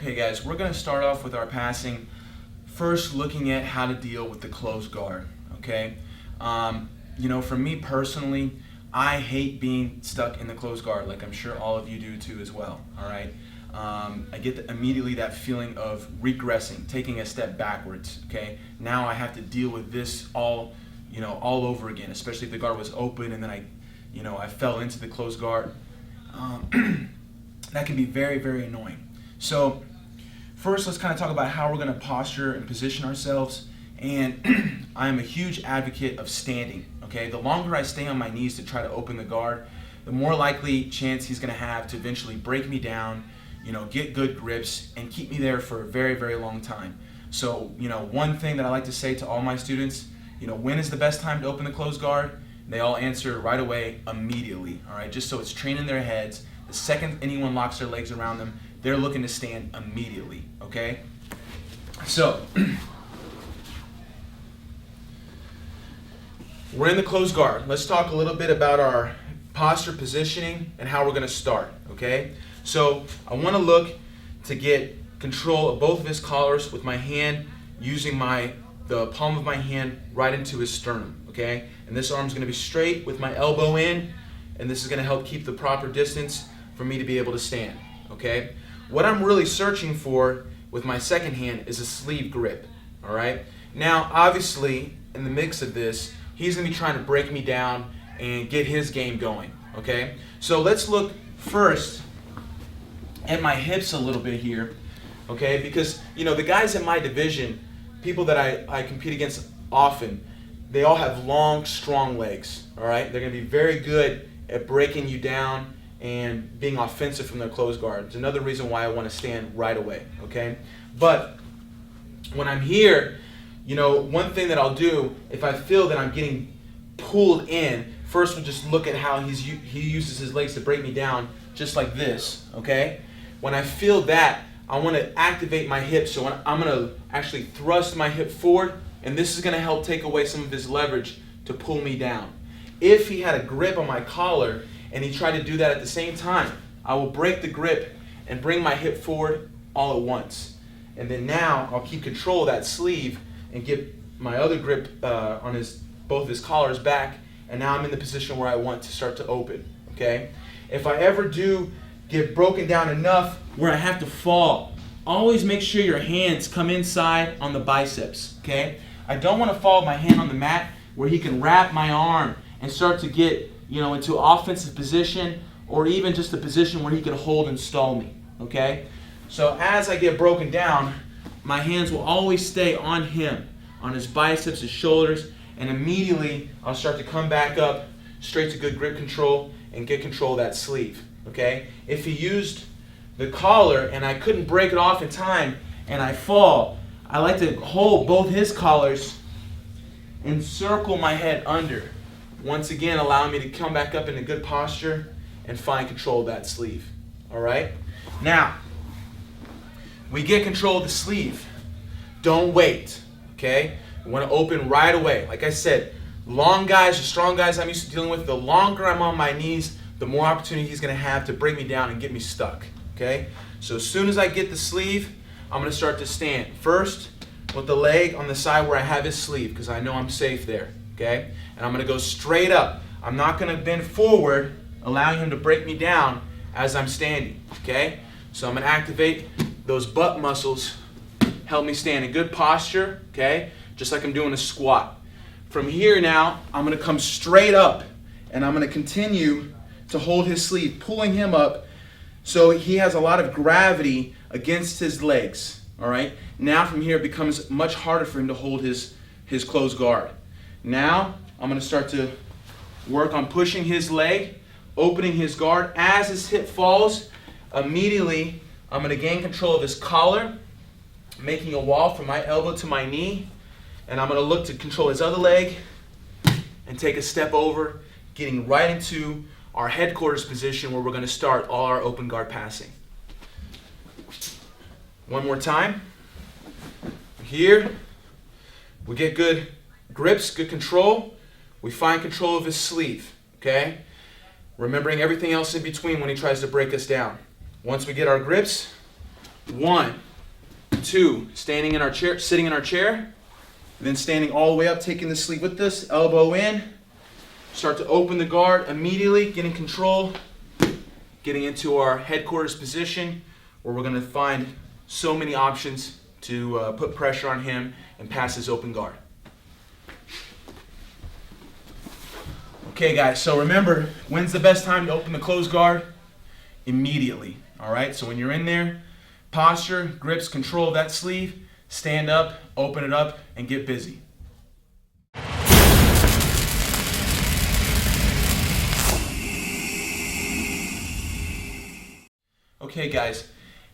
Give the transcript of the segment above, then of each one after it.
Okay guys, we're going to start off with our passing, first looking at how to deal with the closed guard, okay? For me personally, I hate being stuck in the closed guard, like I'm sure all of you do too as well, all right? I get immediately that feeling of regressing, taking a step backwards, okay? Now I have to deal with this all over again, especially if the guard was open and then I fell into the closed guard. That can be very, very annoying. So first, let's kind of talk about how we're going to posture and position ourselves. And I'm a huge advocate of standing, okay? The longer I stay on my knees to try to open the guard, the more likely chance he's going to have to eventually break me down, get good grips, and keep me there for a very, very long time. So, one thing that I like to say to all my students, when is the best time to open the closed guard? They all answer right away, immediately, all right? Just so it's trained in their heads. The second anyone locks their legs around them, they're looking to stand immediately, okay? So, we're in the closed guard. Let's talk a little bit about our posture positioning and how we're going to start, okay? So, I want to look to get control of both of his collars with my hand, using the palm of my hand right into his sternum, okay? And this arm's going to be straight with my elbow in, and this is going to help keep the proper distance for me to be able to stand, okay? What I'm really searching for with my second hand is a sleeve grip, all right? Now, obviously, in the mix of this, he's going to be trying to break me down and get his game going, okay? So let's look first at my hips a little bit here, okay? Because, the guys in my division, people that I compete against often, they all have long, strong legs, all right? They're going to be very good at breaking you down and being offensive from their closed guard. It's another reason why I want to stand right away, okay? But when I'm here, one thing that I'll do, if I feel that I'm getting pulled in, first we'll just look at how he uses his legs to break me down, just like this, okay? When I feel that, I want to activate my hips, so I'm going to actually thrust my hip forward, and this is going to help take away some of his leverage to pull me down. If he had a grip on my collar, and he tried to do that at the same time, I will break the grip and bring my hip forward all at once. And then now I'll keep control of that sleeve and get my other grip on both of his collars back, and now I'm in the position where I want to start to open, okay? If I ever do get broken down enough where I have to fall, always make sure your hands come inside on the biceps, okay? I don't want to fall with my hand on the mat where he can wrap my arm and start to get into offensive position, or even just a position where he can hold and stall me, okay? So as I get broken down, my hands will always stay on him, on his biceps, his shoulders, and immediately I'll start to come back up straight to good grip control and get control of that sleeve, okay? If he used the collar and I couldn't break it off in time and I fall, I like to hold both his collars and circle my head under. Once again, allowing me to come back up in a good posture and find control of that sleeve. All right? Now, we get control of the sleeve. Don't wait, okay? We want to open right away. Like I said, long guys or strong guys I'm used to dealing with, the longer I'm on my knees, the more opportunity he's going to have to break me down and get me stuck, okay? So as soon as I get the sleeve, I'm going to start to stand. First, with the leg on the side where I have his sleeve, because I know I'm safe there, okay? And I'm going to go straight up. I'm not going to bend forward, allowing him to break me down as I'm standing, okay? So I'm going to activate those butt muscles, help me stand in good posture, okay? Just like I'm doing a squat. From here now, I'm going to come straight up, and I'm going to continue to hold his sleeve, pulling him up so he has a lot of gravity against his legs, all right? Now from here, it becomes much harder for him to hold his closed guard. Now, I'm going to start to work on pushing his leg, opening his guard. As his hip falls, immediately I'm going to gain control of his collar, making a wall from my elbow to my knee, and I'm going to look to control his other leg and take a step over, getting right into our headquarters position where we're going to start all our open guard passing. One more time. Here, we get good grips, good control. We find control of his sleeve, okay? Remembering everything else in between when he tries to break us down. Once we get our grips, 1, 2, standing in our chair, sitting in our chair, then standing all the way up, taking the sleeve with us, elbow in, start to open the guard immediately, getting control, getting into our headquarters position where we're going to find so many options to put pressure on him and pass his open guard. Okay guys, so remember, when's the best time to open the closed guard? Immediately, all right? So when you're in there, posture, grips, control of that sleeve, stand up, open it up, and get busy. Okay guys,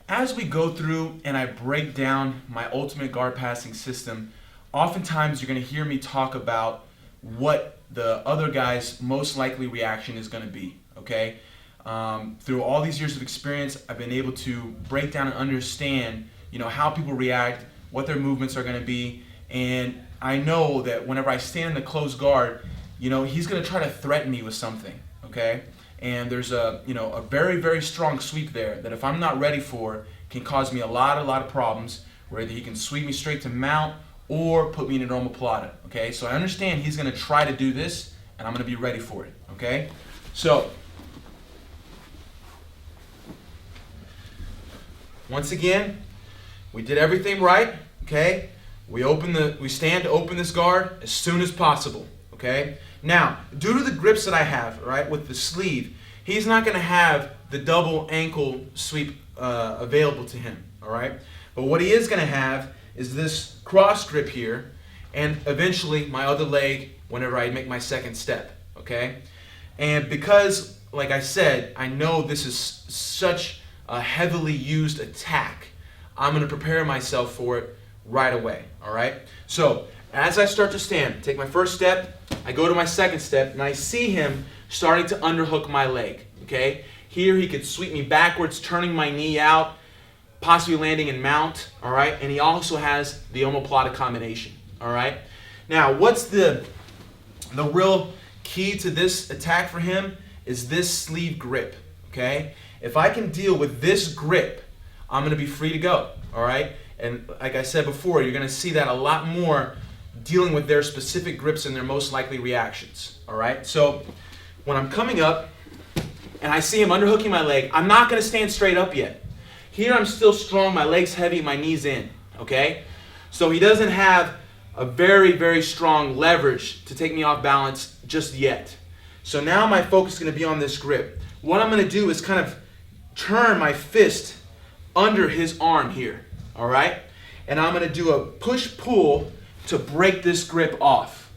as we go through and I break down my ultimate guard passing system, oftentimes you're going to hear me talk about what the other guy's most likely reaction is going to be, okay? Through all these years of experience, I've been able to break down and understand, how people react, what their movements are going to be, and I know that whenever I stand in the closed guard, he's going to try to threaten me with something, okay? And there's a very, very strong sweep there that if I'm not ready for, can cause me a lot of problems, where either he can sweep me straight to mount or put me in an omoplata, okay? So I understand he's going to try to do this, and I'm going to be ready for it, okay? So, once again, we did everything right, okay? We stand to open this guard as soon as possible, okay? Now, due to the grips that I have, right, with the sleeve, he's not going to have the double ankle sweep available to him, all right? But what he is going to have is this cross grip here, and eventually my other leg whenever I make my second step, okay? And because, like I said, I know this is such a heavily used attack, I'm going to prepare myself for it right away, all right? So, as I start to stand, take my first step, I go to my second step, and I see him starting to underhook my leg, okay? Here he could sweep me backwards, turning my knee out, possibly landing in mount, all right? And he also has the omoplata combination, all right? Now, what's the real key to this attack for him is this sleeve grip, okay? If I can deal with this grip, I'm going to be free to go, all right? And like I said before, you're going to see that a lot more dealing with their specific grips and their most likely reactions, all right? So when I'm coming up and I see him underhooking my leg, I'm not going to stand straight up yet. Here I'm still strong, my leg's heavy, my knee's in, okay? So he doesn't have a very, very strong leverage to take me off balance just yet. So now my focus is going to be on this grip. What I'm going to do is kind of turn my fist under his arm here, all right? And I'm going to do a push-pull to break this grip off.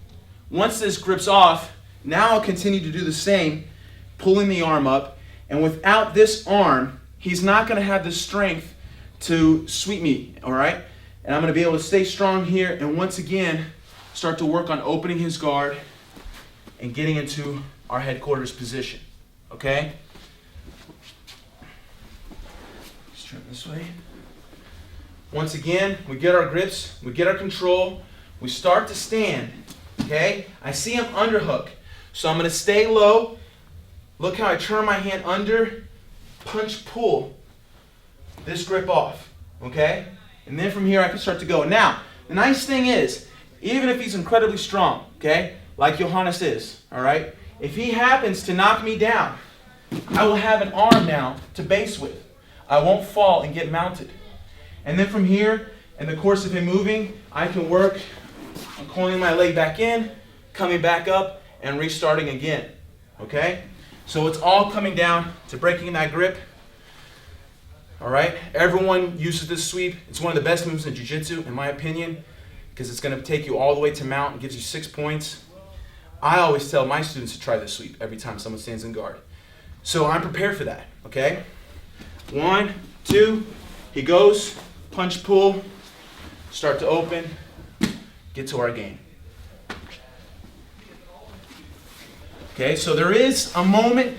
Once this grip's off, now I'll continue to do the same, pulling the arm up, and without this arm, he's not going to have the strength to sweep me, all right? And I'm going to be able to stay strong here and once again start to work on opening his guard and getting into our headquarters position, okay? Let's turn this way. Once again, we get our grips, we get our control, we start to stand, okay? I see him underhook, so I'm going to stay low. Look how I turn my hand under, punch, pull this grip off, okay? And then from here I can start to go. Now, the nice thing is, even if he's incredibly strong, okay, like Johannes is, all right, if he happens to knock me down, I will have an arm now to base with. I won't fall and get mounted. And then from here, in the course of him moving, I can work on coiling my leg back in, coming back up, and restarting again, okay? So it's all coming down to breaking that grip. All right, everyone uses this sweep. It's one of the best moves in jiu-jitsu, in my opinion, because it's going to take you all the way to mount and gives you 6 points. I always tell my students to try this sweep every time someone stands in guard. So I'm prepared for that, okay? 1, 2, he goes, punch, pull, start to open, get to our game. Okay, so there is a moment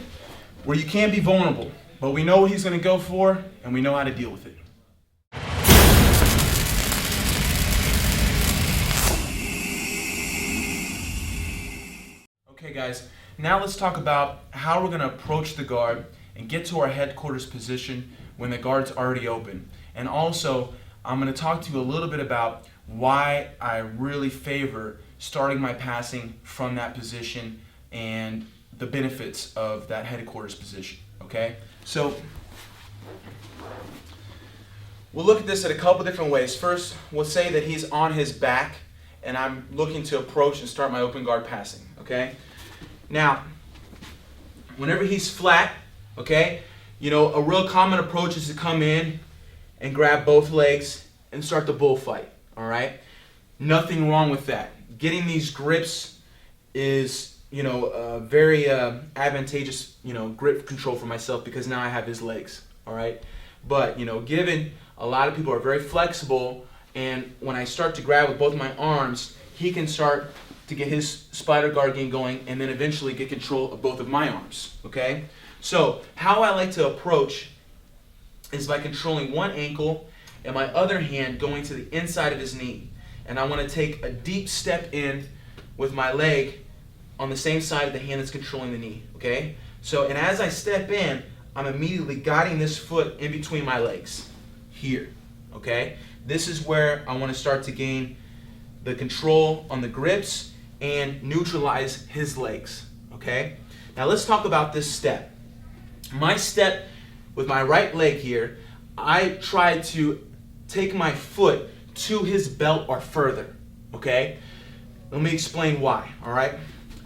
where you can be vulnerable. But we know what he's going to go for, and we know how to deal with it. Okay guys, now let's talk about how we're going to approach the guard and get to our headquarters position when the guard's already open. And also, I'm going to talk to you a little bit about why I really favor starting my passing from that position and the benefits of that headquarters position, okay? So, we'll look at this at a couple different ways. First, we'll say that he's on his back and I'm looking to approach and start my open guard passing, okay? Now, whenever he's flat, okay, you know, a real common approach is to come in and grab both legs and start the bullfight, all right? Nothing wrong with that. Getting these grips is, you know, very advantageous, you know, grip control for myself because now I have his legs, all right? But, you know, given a lot of people are very flexible, and when I start to grab with both my arms, he can start to get his spider guard game going and then eventually get control of both of my arms, okay? So, how I like to approach is by controlling one ankle and my other hand going to the inside of his knee. And I want to take a deep step in with my leg on the same side of the hand that's controlling the knee, okay? So, and as I step in, I'm immediately guiding this foot in between my legs, here, okay? This is where I want to start to gain the control on the grips and neutralize his legs, okay? Now let's talk about this step. My step with my right leg here, I try to take my foot to his belt or further, okay? Let me explain why, all right?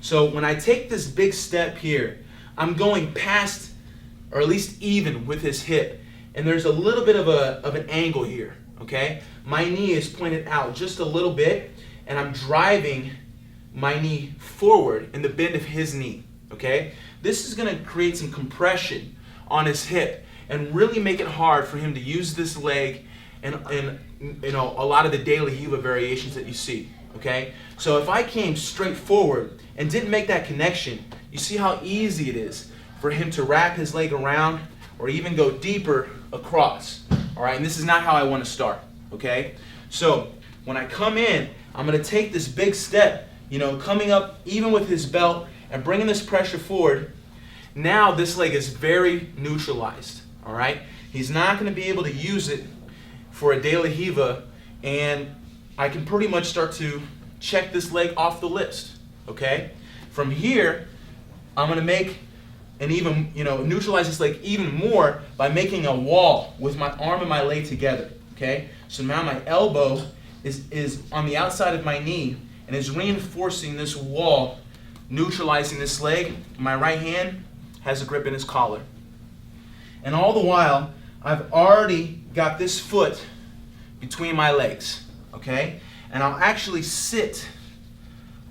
So when I take this big step here, I'm going past, or at least even with his hip, and there's a little bit of an angle here, okay? My knee is pointed out just a little bit, and I'm driving my knee forward in the bend of his knee, okay? This is gonna create some compression on his hip and really make it hard for him to use this leg and you know, a lot of the de la Riva variations that you see, okay? So if I came straight forward and didn't make that connection, you see how easy it is for him to wrap his leg around or even go deeper across, all right? And this is not how I want to start, okay? So when I come in, I'm going to take this big step, you know, coming up even with his belt and bringing this pressure forward. Now this leg is very neutralized, all right? He's not going to be able to use it for a de la Riva, and I can pretty much start to check this leg off the list, okay? From here, I'm going to make and even, you know, neutralize this leg even more by making a wall with my arm and my leg together, okay? So now my elbow is on the outside of my knee and is reinforcing this wall, neutralizing this leg. My right hand has a grip in his collar. And all the while, I've already got this foot between my legs, okay? And I'll actually sit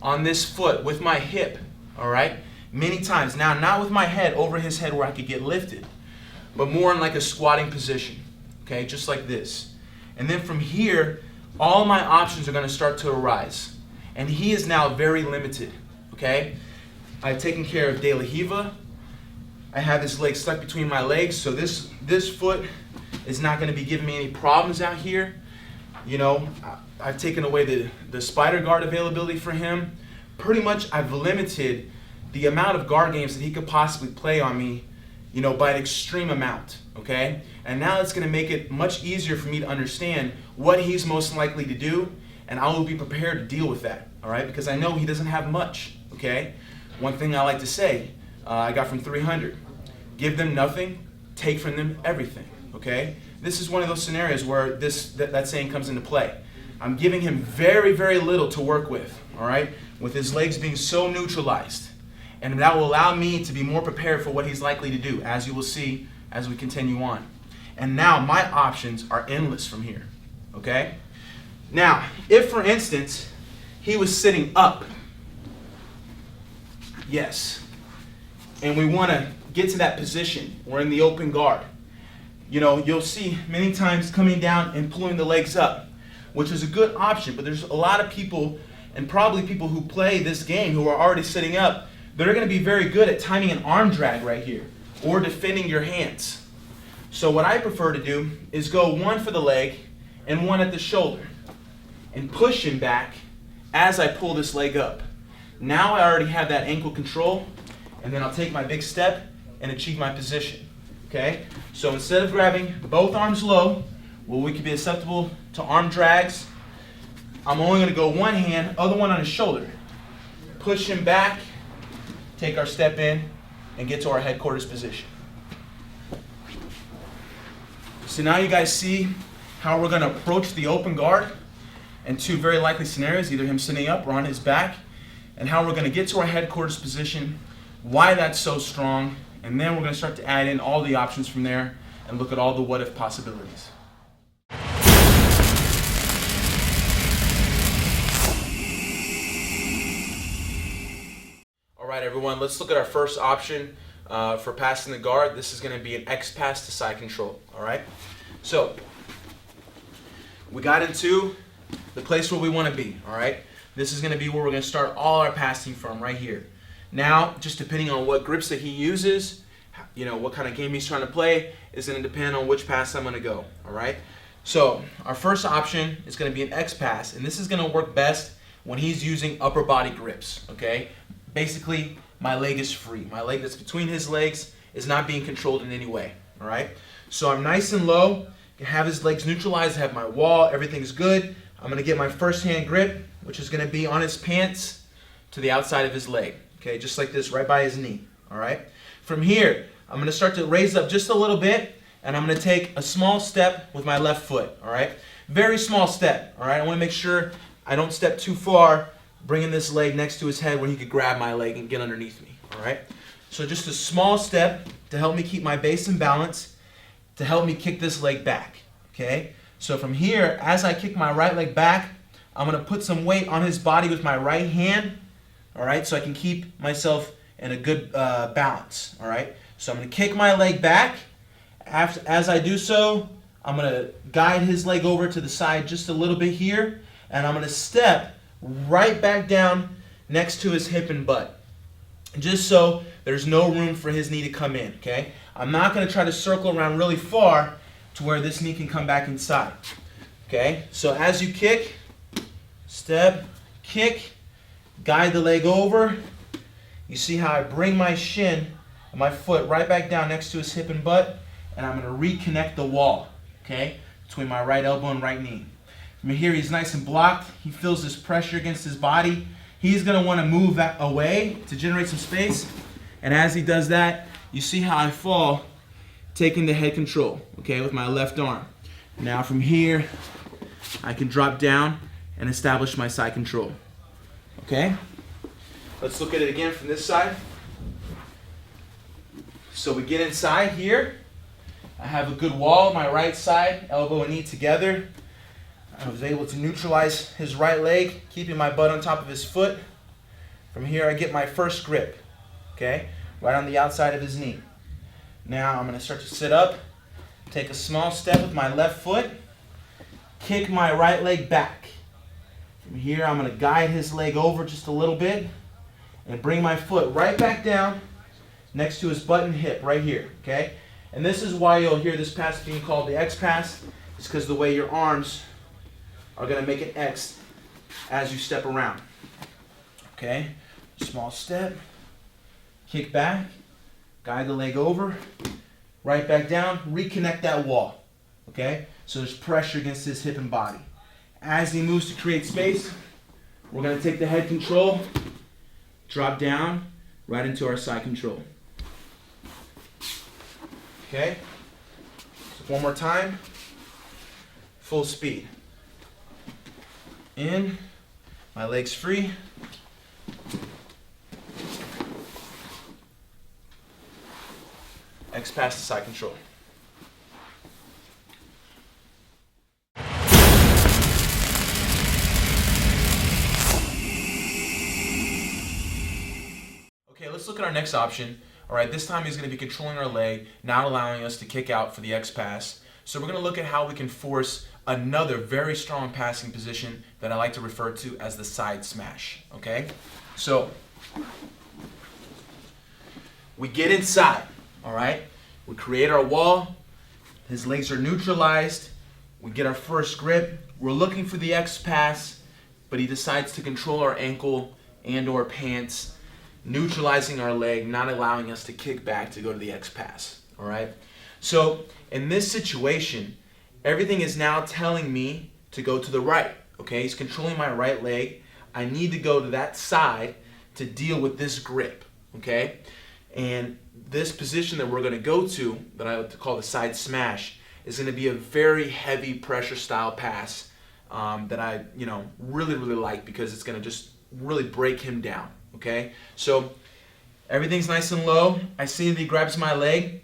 on this foot with my hip, all right? Many times. Now, not with my head over his head where I could get lifted, but more in like a squatting position, okay? Just like this. And then from here, all my options are gonna start to arise. And he is now very limited, okay? I've taken care of de la Riva. I have this leg stuck between my legs, so this foot is not going to be giving me any problems out here. You know, I've taken away the spider guard availability for him. Pretty much I've limited the amount of guard games that he could possibly play on me, you know, by an extreme amount, okay? And now it's going to make it much easier for me to understand what he's most likely to do, and I will be prepared to deal with that, all right? Because I know he doesn't have much, okay? One thing I like to say, I got from 300. Give them nothing, take from them everything, okay? This is one of those scenarios where that saying comes into play. I'm giving him very, very little to work with, all right? With his legs being so neutralized. And that will allow me to be more prepared for what he's likely to do, as you will see as we continue on. And now my options are endless from here, okay? Now, if for instance, he was sitting up, yes, and we want to get to that position, we're in the open guard. You know, you'll see many times coming down and pulling the legs up, which is a good option, but there's a lot of people, and probably people who play this game who are already sitting up, that are going to be very good at timing an arm drag right here, or defending your hands. So what I prefer to do is go one for the leg and one at the shoulder, and push him back as I pull this leg up. Now I already have that ankle control, and then I'll take my big step and achieve my position, okay? So instead of grabbing both arms low, well, we could be susceptible to arm drags. I'm only going to go one hand, other one on his shoulder. Push him back, take our step in, and get to our headquarters position. So now you guys see how we're going to approach the open guard in two very likely scenarios, either him sitting up or on his back, and how we're going to get to our headquarters position, why that's so strong, and then we're going to start to add in all the options from there and look at all the what-if possibilities. All right, everyone, let's look at our first option for passing the guard. This is going to be an X pass to side control, all right? So we got into the place where we want to be, all right? This is going to be where we're going to start all our passing from, right here. Now, just depending on what grips that he uses, you know, what kind of game he's trying to play, is going to depend on which pass I'm going to go, all right? So our first option is going to be an X pass, and this is going to work best when he's using upper body grips, okay? Basically, my leg is free. My leg that's between his legs is not being controlled in any way, all right? So I'm nice and low, have his legs neutralized, have my wall, everything's good. I'm going to get my first hand grip, which is going to be on his pants to the outside of his leg, okay? Just like this, right by his knee, all right? From here, I'm going to start to raise up just a little bit, and I'm going to take a small step with my left foot, all right? Very small step, all right? I want to make sure I don't step too far, bringing this leg next to his head where he could grab my leg and get underneath me, all right? So just a small step to help me keep my base in balance, to help me kick this leg back, okay? So from here, as I kick my right leg back, I'm going to put some weight on his body with my right hand, all right, so I can keep myself in a good balance, all right? So I'm going to kick my leg back. As I do so, I'm going to guide his leg over to the side just a little bit here, and I'm going to step right back down next to his hip and butt, just so there's no room for his knee to come in, okay? I'm not going to try to circle around really far to where this knee can come back inside, okay? So as you kick, step, kick, guide the leg over. You see how I bring my shin and my foot right back down next to his hip and butt, and I'm going to reconnect the wall, okay, between my right elbow and right knee. From here, he's nice and blocked. He feels this pressure against his body. He's going to want to move that away to generate some space, and as he does that, you see how I fall, taking the head control, okay, with my left arm. Now from here, I can drop down and establish my side control, okay? Let's look at it again from this side. So we get inside here. I have a good wall, my right side, elbow and knee together. I was able to neutralize his right leg, keeping my butt on top of his foot. From here, I get my first grip, okay, right on the outside of his knee. Now I'm going to start to sit up, take a small step with my left foot, kick my right leg back. From here, I'm going to guide his leg over just a little bit and bring my foot right back down next to his butt and hip right here, okay? And this is why you'll hear this pass being called the X pass. It's because the way your arms are going to make an X as you step around, okay? Small step, kick back, guide the leg over, right back down, reconnect that wall, okay? So there's pressure against his hip and body. As he moves to create space, we're going to take the head control, drop down, right into our side control. Okay? So one more time, full speed. In, my legs free. X pass to side control. Okay, let's look at our next option. All right, this time he's going to be controlling our leg, not allowing us to kick out for the X pass. So we're going to look at how we can force another very strong passing position that I like to refer to as the side smash, okay? So we get inside, all right? We create our wall. His legs are neutralized. We get our first grip. We're looking for the X pass, but he decides to control our ankle and or pants, neutralizing our leg, not allowing us to kick back to go to the X pass, all right? So in this situation, everything is now telling me to go to the right, okay? He's controlling my right leg. I need to go to that side to deal with this grip, okay? And this position that we're gonna go to, that I like to call the side smash, is gonna be a very heavy pressure style pass that I, really, really like, because it's gonna just really break him down, okay? So everything's nice and low. I see that he grabs my leg.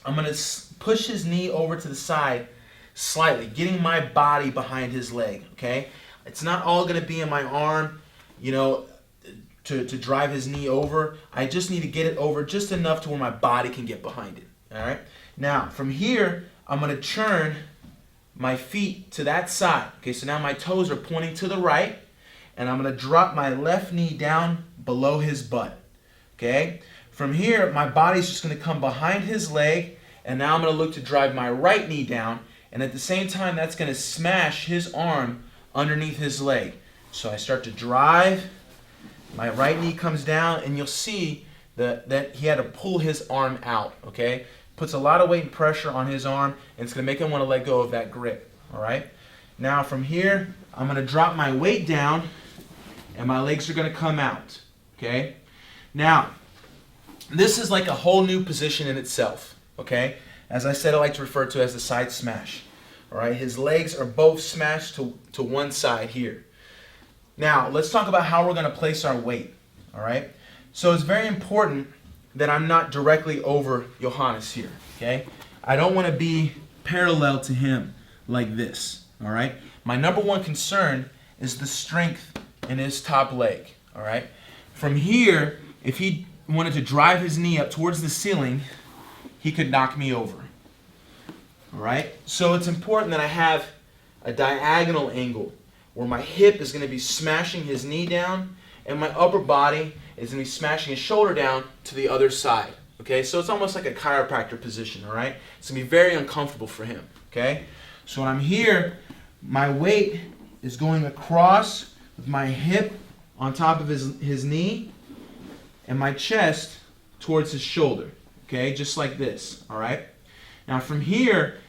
I'm gonna push his knee over to the side slightly, getting my body behind his leg, okay? It's not all gonna be in my arm, to drive his knee over. I just need to get it over just enough to where my body can get behind it, all right? Now, from here, I'm gonna turn my feet to that side, okay? So now my toes are pointing to the right, and I'm gonna drop my left knee down below his butt, okay? From here, my body's just gonna come behind his leg, and now I'm gonna look to drive my right knee down, and at the same time, that's gonna smash his arm underneath his leg. So I start to drive, my right knee comes down, and you'll see that he had to pull his arm out, okay? Puts a lot of weight and pressure on his arm, and it's gonna make him wanna let go of that grip, all right? Now from here, I'm gonna drop my weight down, and my legs are gonna come out, okay? Now, this is like a whole new position in itself, okay? As I said, I like to refer to it as the side smash, all right? His legs are both smashed to one side here. Now, let's talk about how we're gonna place our weight, all right? So it's very important that I'm not directly over Johannes here, okay? I don't wanna be parallel to him like this, all right? My number one concern is the strength in his top leg, all right? From here, if he wanted to drive his knee up towards the ceiling, he could knock me over, all right? So it's important that I have a diagonal angle where my hip is gonna be smashing his knee down, and my upper body is gonna be smashing his shoulder down to the other side, okay? So it's almost like a chiropractor position, all right? It's gonna be very uncomfortable for him, okay? So when I'm here, my weight is going across with my hip on top of his knee, and my chest towards his shoulder, okay? Just like this, all right? Now from here,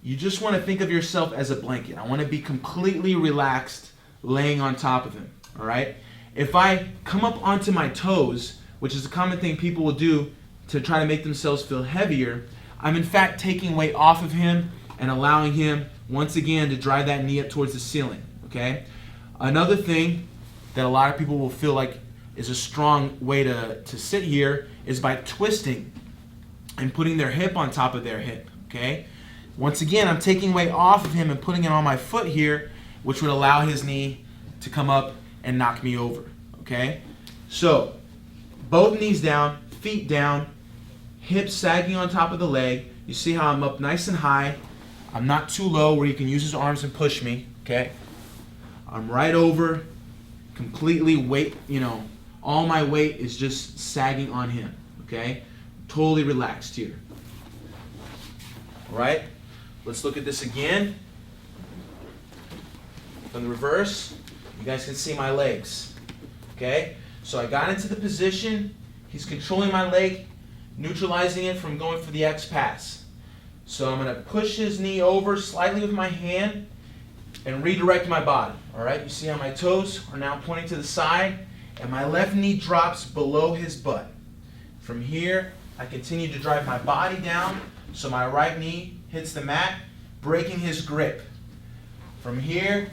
you just wanna think of yourself as a blanket. I wanna be completely relaxed laying on top of him, all right? If I come up onto my toes, which is a common thing people will do to try to make themselves feel heavier, I'm in fact taking weight off of him and allowing him, once again, to drive that knee up towards the ceiling, okay? Another thing that a lot of people will feel like is a strong way to sit here is by twisting and putting their hip on top of their hip, okay? Once again, I'm taking weight off of him and putting it on my foot here, which would allow his knee to come up and knock me over, okay? So, both knees down, feet down, hips sagging on top of the leg. You see how I'm up nice and high. I'm not too low where he can use his arms and push me, okay? I'm right over, completely weight, all my weight is just sagging on him, okay? Totally relaxed here. All right, let's look at this again. From the reverse, you guys can see my legs, okay? So I got into the position, he's controlling my leg, neutralizing it from going for the X pass. So I'm gonna push his knee over slightly with my hand and redirect my body, all right? You see how my toes are now pointing to the side, and my left knee drops below his butt. From here, I continue to drive my body down so my right knee hits the mat, breaking his grip. From here,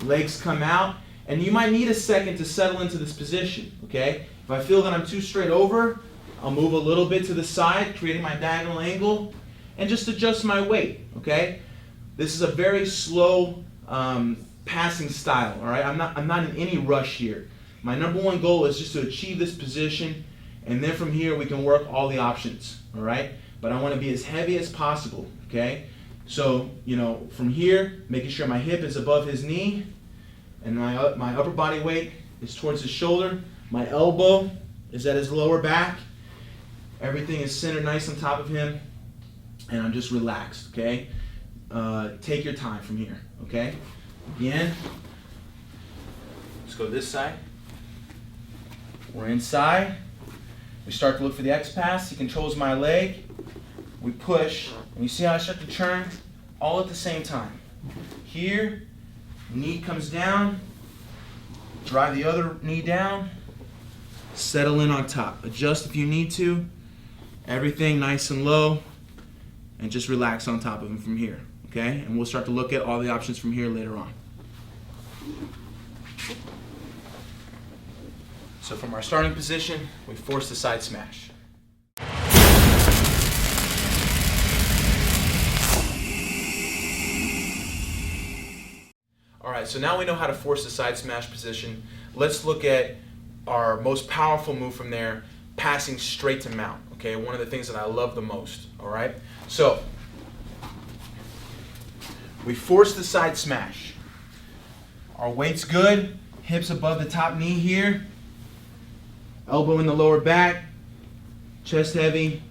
legs come out, and you might need a second to settle into this position, okay? If I feel that I'm too straight over, I'll move a little bit to the side, creating my diagonal angle, and just adjust my weight, okay? This is a very slow passing style, all right? I'm not in any rush here. My number one goal is just to achieve this position, and then from here we can work all the options, all right? But I want to be as heavy as possible, okay? So, from here, making sure my hip is above his knee, and my upper body weight is towards his shoulder. My elbow is at his lower back. Everything is centered nice on top of him, and I'm just relaxed, okay? Take your time from here, okay? Again, let's go this side. We're inside. We start to look for the X pass. He controls my leg. We push, and you see how I start to turn all at the same time. Here, knee comes down, drive the other knee down, settle in on top. Adjust if you need to. Everything nice and low, and just relax on top of him from here, okay? And we'll start to look at all the options from here later on. So from our starting position, we force the side smash. All right, so now we know how to force the side smash position. Let's look at our most powerful move from there, passing straight to mount. Okay, one of the things that I love the most. All right, so we force the side smash. Our weight's good, hips above the top knee here, elbow in the lower back, chest heavy.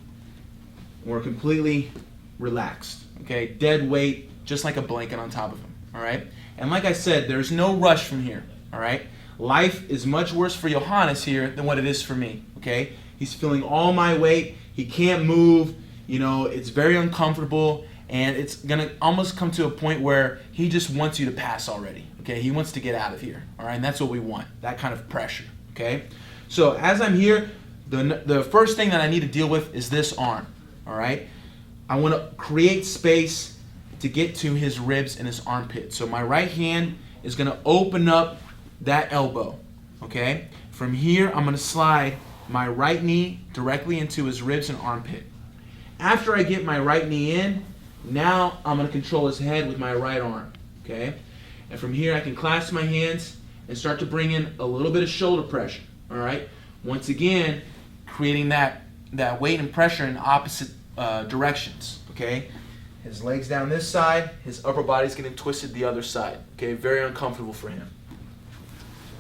We're completely relaxed. Okay, dead weight, just like a blanket on top of him. All right, and like I said, there's no rush from here. All right, life is much worse for Johannes here than what it is for me. Okay, he's feeling all my weight. He can't move. You know, it's very uncomfortable, and it's gonna almost come to a point where he just wants you to pass already. Okay, he wants to get out of here. All right, and that's what we want. That kind of pressure. Okay, so as I'm here, the first thing that I need to deal with is this arm. All right, I want to create space to get to his ribs and his armpit. So my right hand is going to open up that elbow. Okay, from here I'm going to slide my right knee directly into his ribs and armpit. After I get my right knee in, now I'm going to control his head with my right arm. Okay, and from here I can clasp my hands and start to bring in a little bit of shoulder pressure. All right, once again creating that weight and pressure in opposite directions. Okay, his legs down this side, his upper body's getting twisted the other side. Okay, very uncomfortable for him.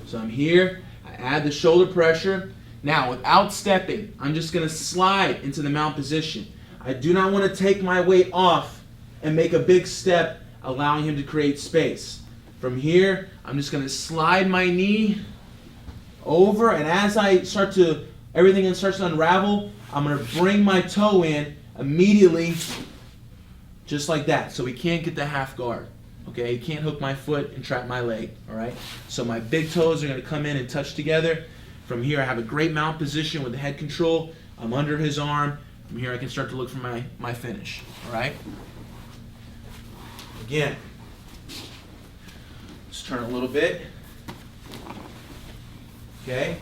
So I'm here, I add the shoulder pressure. Now, without stepping, I'm just going to slide into the mount position. I do not want to take my weight off and make a big step, allowing him to create space. From here, I'm just going to slide my knee over, and as everything starts to unravel, I'm going to bring my toe in immediately, just like that. So he can't get the half guard. Okay, he can't hook my foot and trap my leg. All right, so my big toes are going to come in and touch together. From here, I have a great mount position with the head control. I'm under his arm. From here, I can start to look for my finish. All right, again, let's turn a little bit. Okay,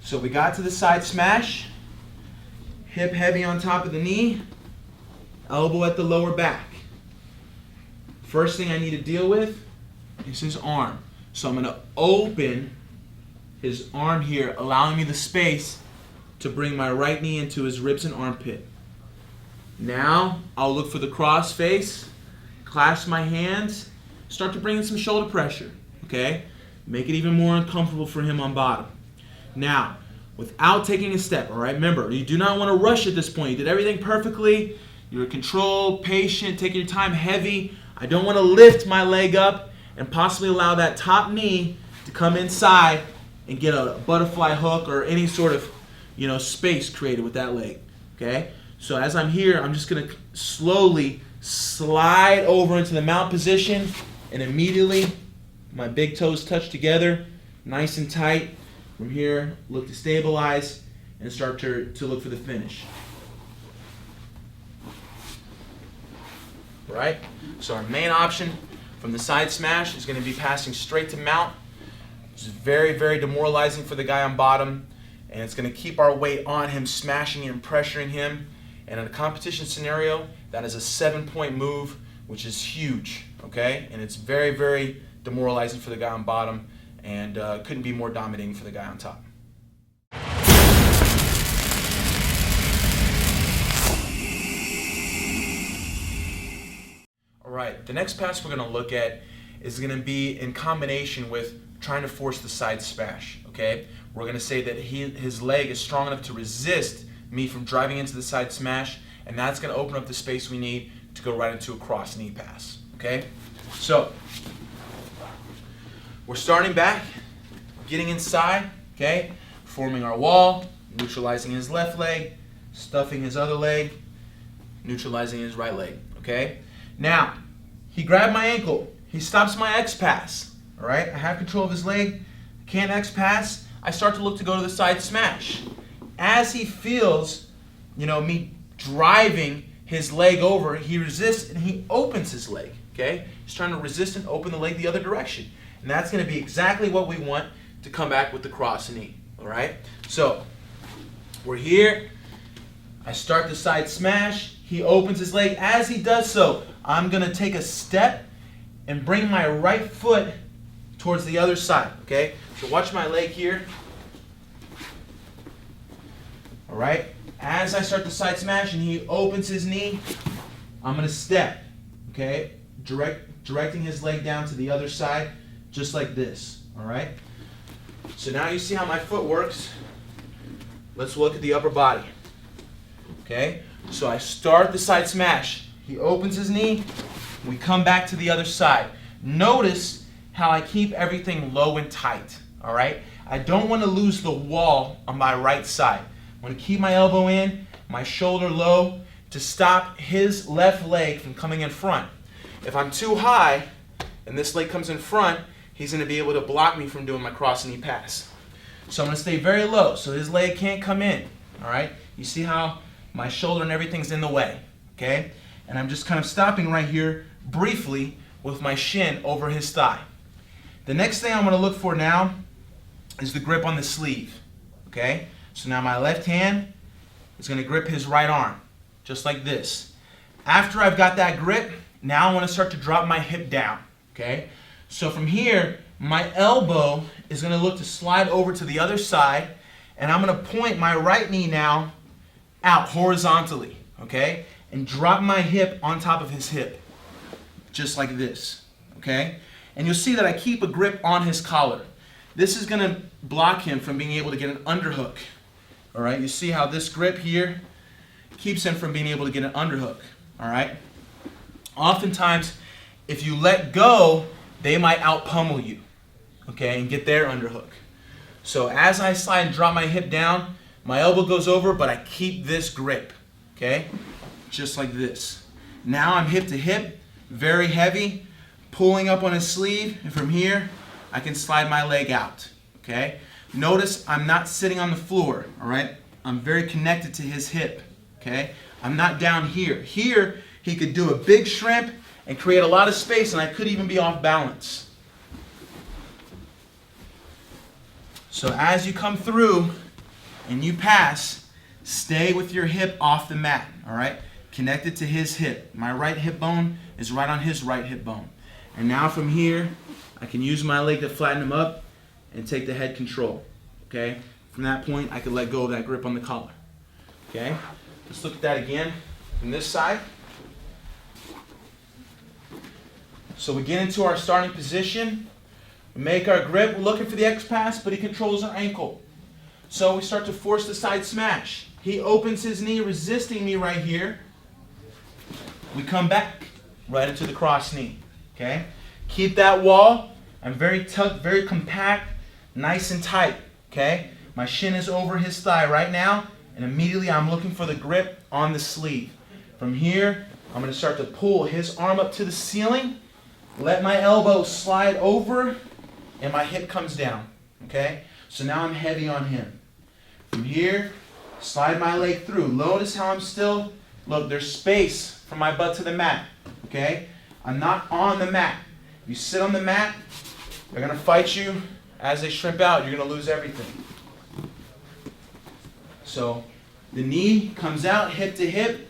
so we got to the side smash, hip heavy on top of the knee, elbow at the lower back. First thing I need to deal with is his arm. So I'm going to open his arm here, allowing me the space to bring my right knee into his ribs and armpit. Now I'll look for the cross face, clasp my hands, start to bring in some shoulder pressure. Okay, make it even more uncomfortable for him on bottom. Now, without taking a step, all right, remember, you do not want to rush at this point. You did everything perfectly. You're controlled, patient, taking your time, heavy. I don't want to lift my leg up and possibly allow that top knee to come inside and get a butterfly hook or any sort of, space created with that leg. Okay? So as I'm here, I'm just going to slowly slide over into the mount position, and immediately my big toes touch together, nice and tight. From here, look to stabilize and start to look for the finish. All right? So our main option from the side smash is going to be passing straight to mount. It's very, very demoralizing for the guy on bottom, and it's going to keep our weight on him, smashing and pressuring him. And in a competition scenario, that is a 7-point move, which is huge, okay? And it's very, very demoralizing for the guy on bottom, and couldn't be more dominating for the guy on top. All right, the next pass we're going to look at is going to be in combination with trying to force the side smash, okay? We're going to say that his leg is strong enough to resist me from driving into the side smash, and that's going to open up the space we need to go right into a cross knee pass, okay? So, we're starting back, getting inside, okay? Forming our wall, neutralizing his left leg, stuffing his other leg, neutralizing his right leg, okay? Now, he grabbed my ankle. He stops my X pass. All right, I have control of his leg. Can't X pass. I start to look to go to the side smash. As he feels, me driving his leg over, he resists and he opens his leg. Okay, he's trying to resist and open the leg the other direction, and that's going to be exactly what we want to come back with the cross knee. All right, so we're here. I start the side smash. He opens his leg. As he does so, I'm going to take a step and bring my right foot towards the other side. Okay, so watch my leg here. All right, as I start the side smash and he opens his knee, I'm going to step. Okay, directing his leg down to the other side, just like this. All right, so now you see how my foot works. Let's look at the upper body. Okay, so I start the side smash. He opens his knee. We come back to the other side. Notice how I keep everything low and tight. All right, I don't want to lose the wall on my right side. I want to keep my elbow in, my shoulder low to stop his left leg from coming in front. If I'm too high and this leg comes in front, he's going to be able to block me from doing my cross knee pass. So I'm going to stay very low so his leg can't come in. All right, you see how my shoulder and everything's in the way. Okay, and I'm just kind of stopping right here briefly with my shin over his thigh. The next thing I'm going to look for now is the grip on the sleeve. Okay, so now my left hand is going to grip his right arm, just like this. After I've got that grip, now I want to start to drop my hip down. Okay, so from here, my elbow is going to look to slide over to the other side, and I'm going to point my right knee now out horizontally. Okay, and drop my hip on top of his hip, just like this. Okay, and you'll see that I keep a grip on his collar. This is going to block him from being able to get an underhook. All right, you see how this grip here keeps him from being able to get an underhook. All right, oftentimes if you let go, they might out pummel you, okay, and get their underhook. So as I slide and drop my hip down, my elbow goes over, but I keep this grip, okay, just like this. Now I'm hip to hip, very heavy, pulling up on his sleeve, and from here I can slide my leg out. Okay, notice I'm not sitting on the floor. All right, I'm very connected to his hip. Okay, I'm not down here. Here he could do a big shrimp and create a lot of space, and I could even be off balance. So as you come through and you pass, stay with your hip off the mat. All right, connected to his hip. My right hip bone is right on his right hip bone. And now from here, I can use my leg to flatten him up and take the head control. Okay, from that point, I can let go of that grip on the collar. Okay, let's look at that again from this side. So we get into our starting position. We make our grip. We're looking for the X pass, but he controls our ankle. So we start to force the side smash. He opens his knee, resisting me right here. We come back right into the cross knee. Okay, keep that wall. I'm very tucked, very compact, nice and tight. Okay, my shin is over his thigh right now, and immediately I'm looking for the grip on the sleeve. From here, I'm going to start to pull his arm up to the ceiling, let my elbow slide over, and my hip comes down. Okay, so now I'm heavy on him. From here, slide my leg through. Notice how I'm still, look, there's space from my butt to the mat. Okay, I'm not on the mat. If you sit on the mat, they're going to fight you. As they shrimp out, you're going to lose everything. So the knee comes out, hip to hip,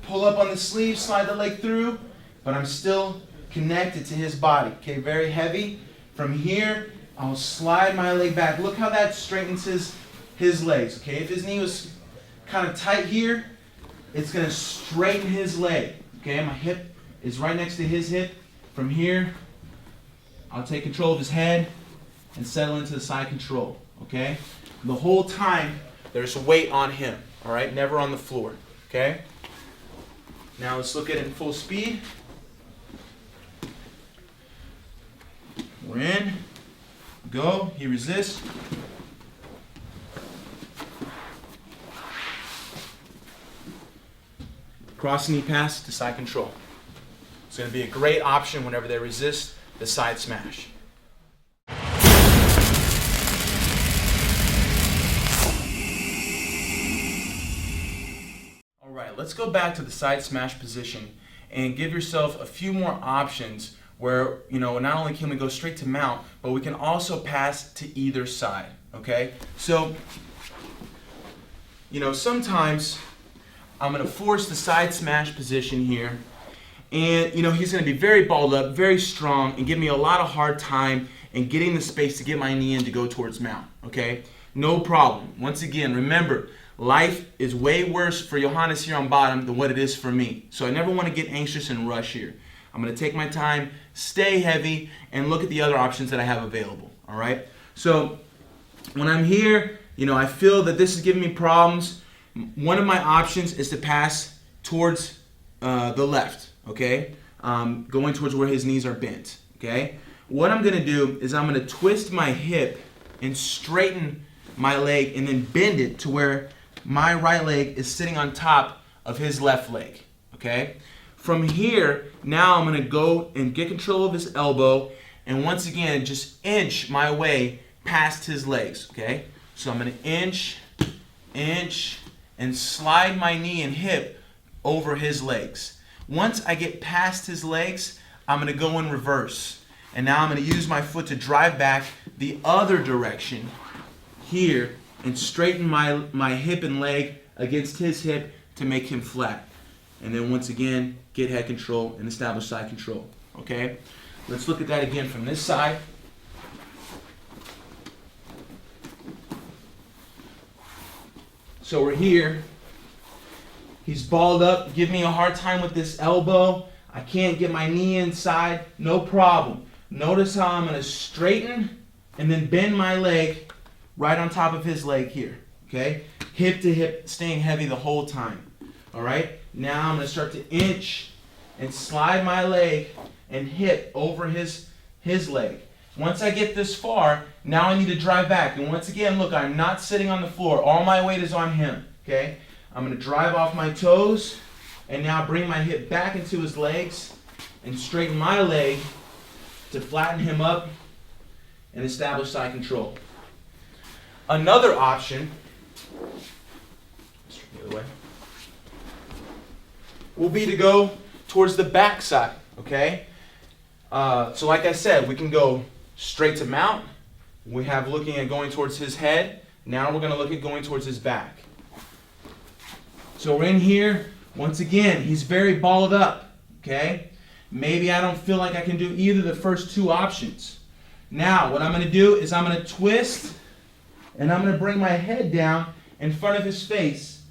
pull up on the sleeve, slide the leg through, but I'm still connected to his body. Okay, very heavy. From here, I'll slide my leg back. Look how that straightens his legs. Okay, if his knee was kind of tight here, it's going to straighten his leg. Okay, my hip is right next to his hip. From here, I'll take control of his head and settle into the side control. Okay, the whole time there's weight on him. All right, never on the floor. Okay, now let's look at it in full speed. We're in. Go. He resists. Cross knee pass to side control. It's going to be a great option whenever they resist the side smash. All right, let's go back to the side smash position and give yourself a few more options where, not only can we go straight to mount, but we can also pass to either side, okay? So, sometimes I'm going to force the side smash position here, and, he's going to be very balled up, very strong, and give me a lot of hard time in getting the space to get my knee in to go towards mount, okay? No problem. Once again, remember, life is way worse for Johannes here on bottom than what it is for me. So I never want to get anxious and rush here. I'm going to take my time, stay heavy, and look at the other options that I have available, all right? So when I'm here, I feel that this is giving me problems. One of my options is to pass towards the left, okay? Going towards where his knees are bent, okay? What I'm going to do is I'm going to twist my hip and straighten my leg and then bend it to where my right leg is sitting on top of his left leg, okay? From here, now I'm going to go and get control of his elbow and once again just inch my way past his legs, okay? So I'm going to inch, and slide my knee and hip over his legs. Once I get past his legs, I'm going to go in reverse. And now I'm going to use my foot to drive back the other direction here and straighten my hip and leg against his hip to make him flat. And then once again, get head control and establish side control. Okay? Let's look at that again from this side. So we're here. He's balled up. Give me a hard time with this elbow. I can't get my knee inside. No problem. Notice how I'm going to straighten and then bend my leg right on top of his leg here. Okay? Hip to hip, staying heavy the whole time. All right? Now I'm going to start to inch and slide my leg and hip over his leg. Once I get this far, now I need to drive back. And once again, look, I'm not sitting on the floor. All my weight is on him. Okay? I'm going to drive off my toes and now bring my hip back into his legs and straighten my leg to flatten him up and establish side control. Another option, the other way, will be to go towards the back side, okay? So like I said, we can go straight to mount. We have looking at going towards his head. Now we're going to look at going towards his back. So we're in here. Once again, he's very balled up, okay? Maybe I don't feel like I can do either of the first two options. Now, what I'm going to do is I'm going to twist, and I'm going to bring my head down in front of his face,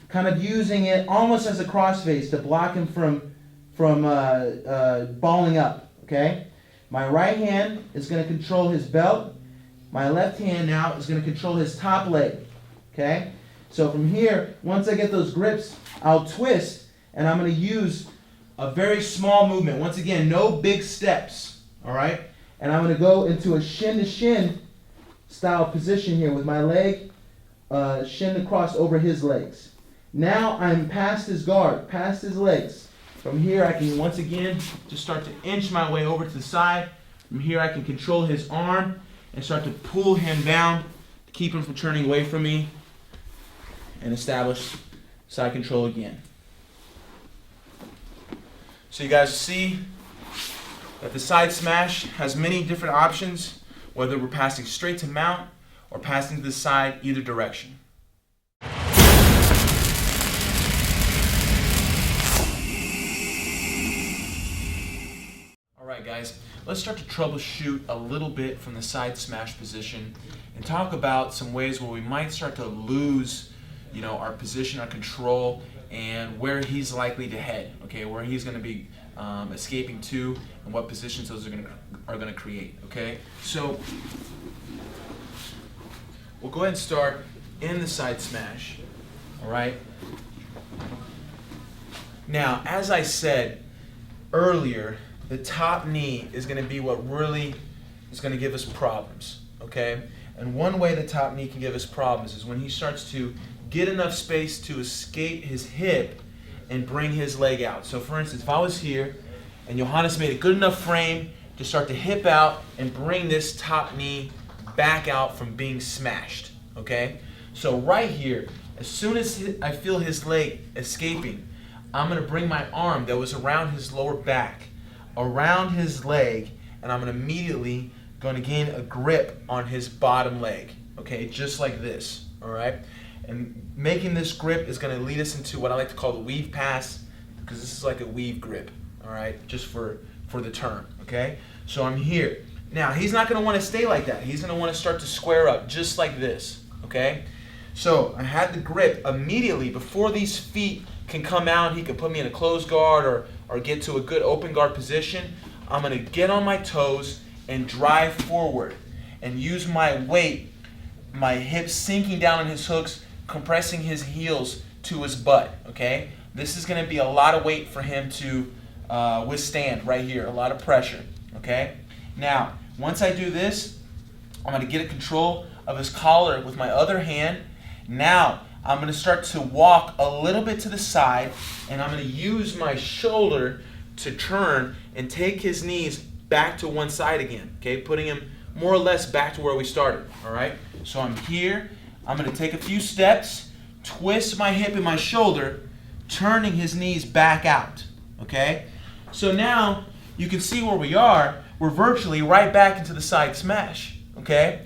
kind of using it almost as a crossface to block him from balling up, okay? My right hand is going to control his belt. My left hand now is going to control his top leg, okay? So from here, once I get those grips, I'll twist, and I'm going to use a very small movement. Once again, no big steps, all right? And I'm going to go into a shin-to-shin style position here with my leg shin across over his legs. Now I'm past his guard, past his legs. From here, I can once again just start to inch my way over to the side. From here, I can control his arm and start to pull him down to keep him from turning away from me and establish side control again. So you guys see that the side smash has many different options, whether we're passing straight to mount or passing to the side, either direction. Alright guys, let's start to troubleshoot a little bit from the side smash position and talk about some ways where we might start to lose our position, our control, and where he's likely to head, okay, where he's going to be escaping to, and what positions those are going to create, okay? So we'll go ahead and start in the side smash, all right? Now, as I said earlier, the top knee is going to be what really is going to give us problems, okay? And one way the top knee can give us problems is when he starts to get enough space to escape his hip and bring his leg out. So for instance, if I was here And Johannes made a good enough frame to start to hip out and bring this top knee back out from being smashed, okay? So right here, as soon as I feel his leg escaping, I'm gonna bring my arm that was around his lower back, around his leg, and I'm immediately gonna gain a grip on his bottom leg, okay? Just like this, all right? And making this grip is gonna lead us into what I like to call the weave pass, because this is like a weave grip, all right? Just for the term, okay? So I'm here. Now, he's not gonna wanna stay like that. He's gonna wanna start to square up, just like this, okay? So I had the grip immediately before these feet can come out. He can put me in a closed guard or get to a good open guard position. I'm gonna get on my toes and drive forward and use my weight, my hips sinking down in his hooks, compressing his heels to his butt, okay? This is gonna be a lot of weight for him to withstand right here, a lot of pressure, okay? Now, once I do this, I'm gonna get a control of his collar with my other hand. Now, I'm gonna start to walk a little bit to the side, and I'm gonna use my shoulder to turn and take his knees back to one side again, okay? Putting him more or less back to where we started, all right? So I'm here, I'm gonna take a few steps, twist my hip and my shoulder, turning his knees back out, okay? So now, you can see where we are. We're virtually right back into the side smash, okay?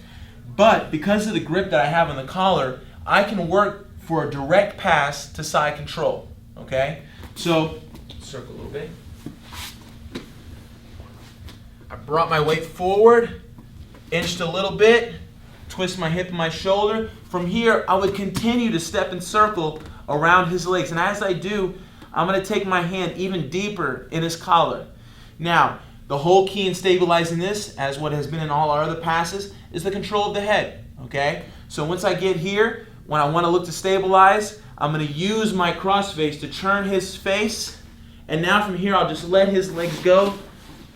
But because of the grip that I have on the collar, I can work for a direct pass to side control, okay? So, circle a little bit. I brought my weight forward, inched a little bit, twist my hip and my shoulder. From here, I would continue to step and circle around his legs. And as I do, I'm gonna take my hand even deeper in his collar. Now, the whole key in stabilizing this, as what has been in all our other passes, is the control of the head, okay? So once I get here, when I want to look to stabilize, I'm going to use my cross face to turn his face, and now from here I'll just let his legs go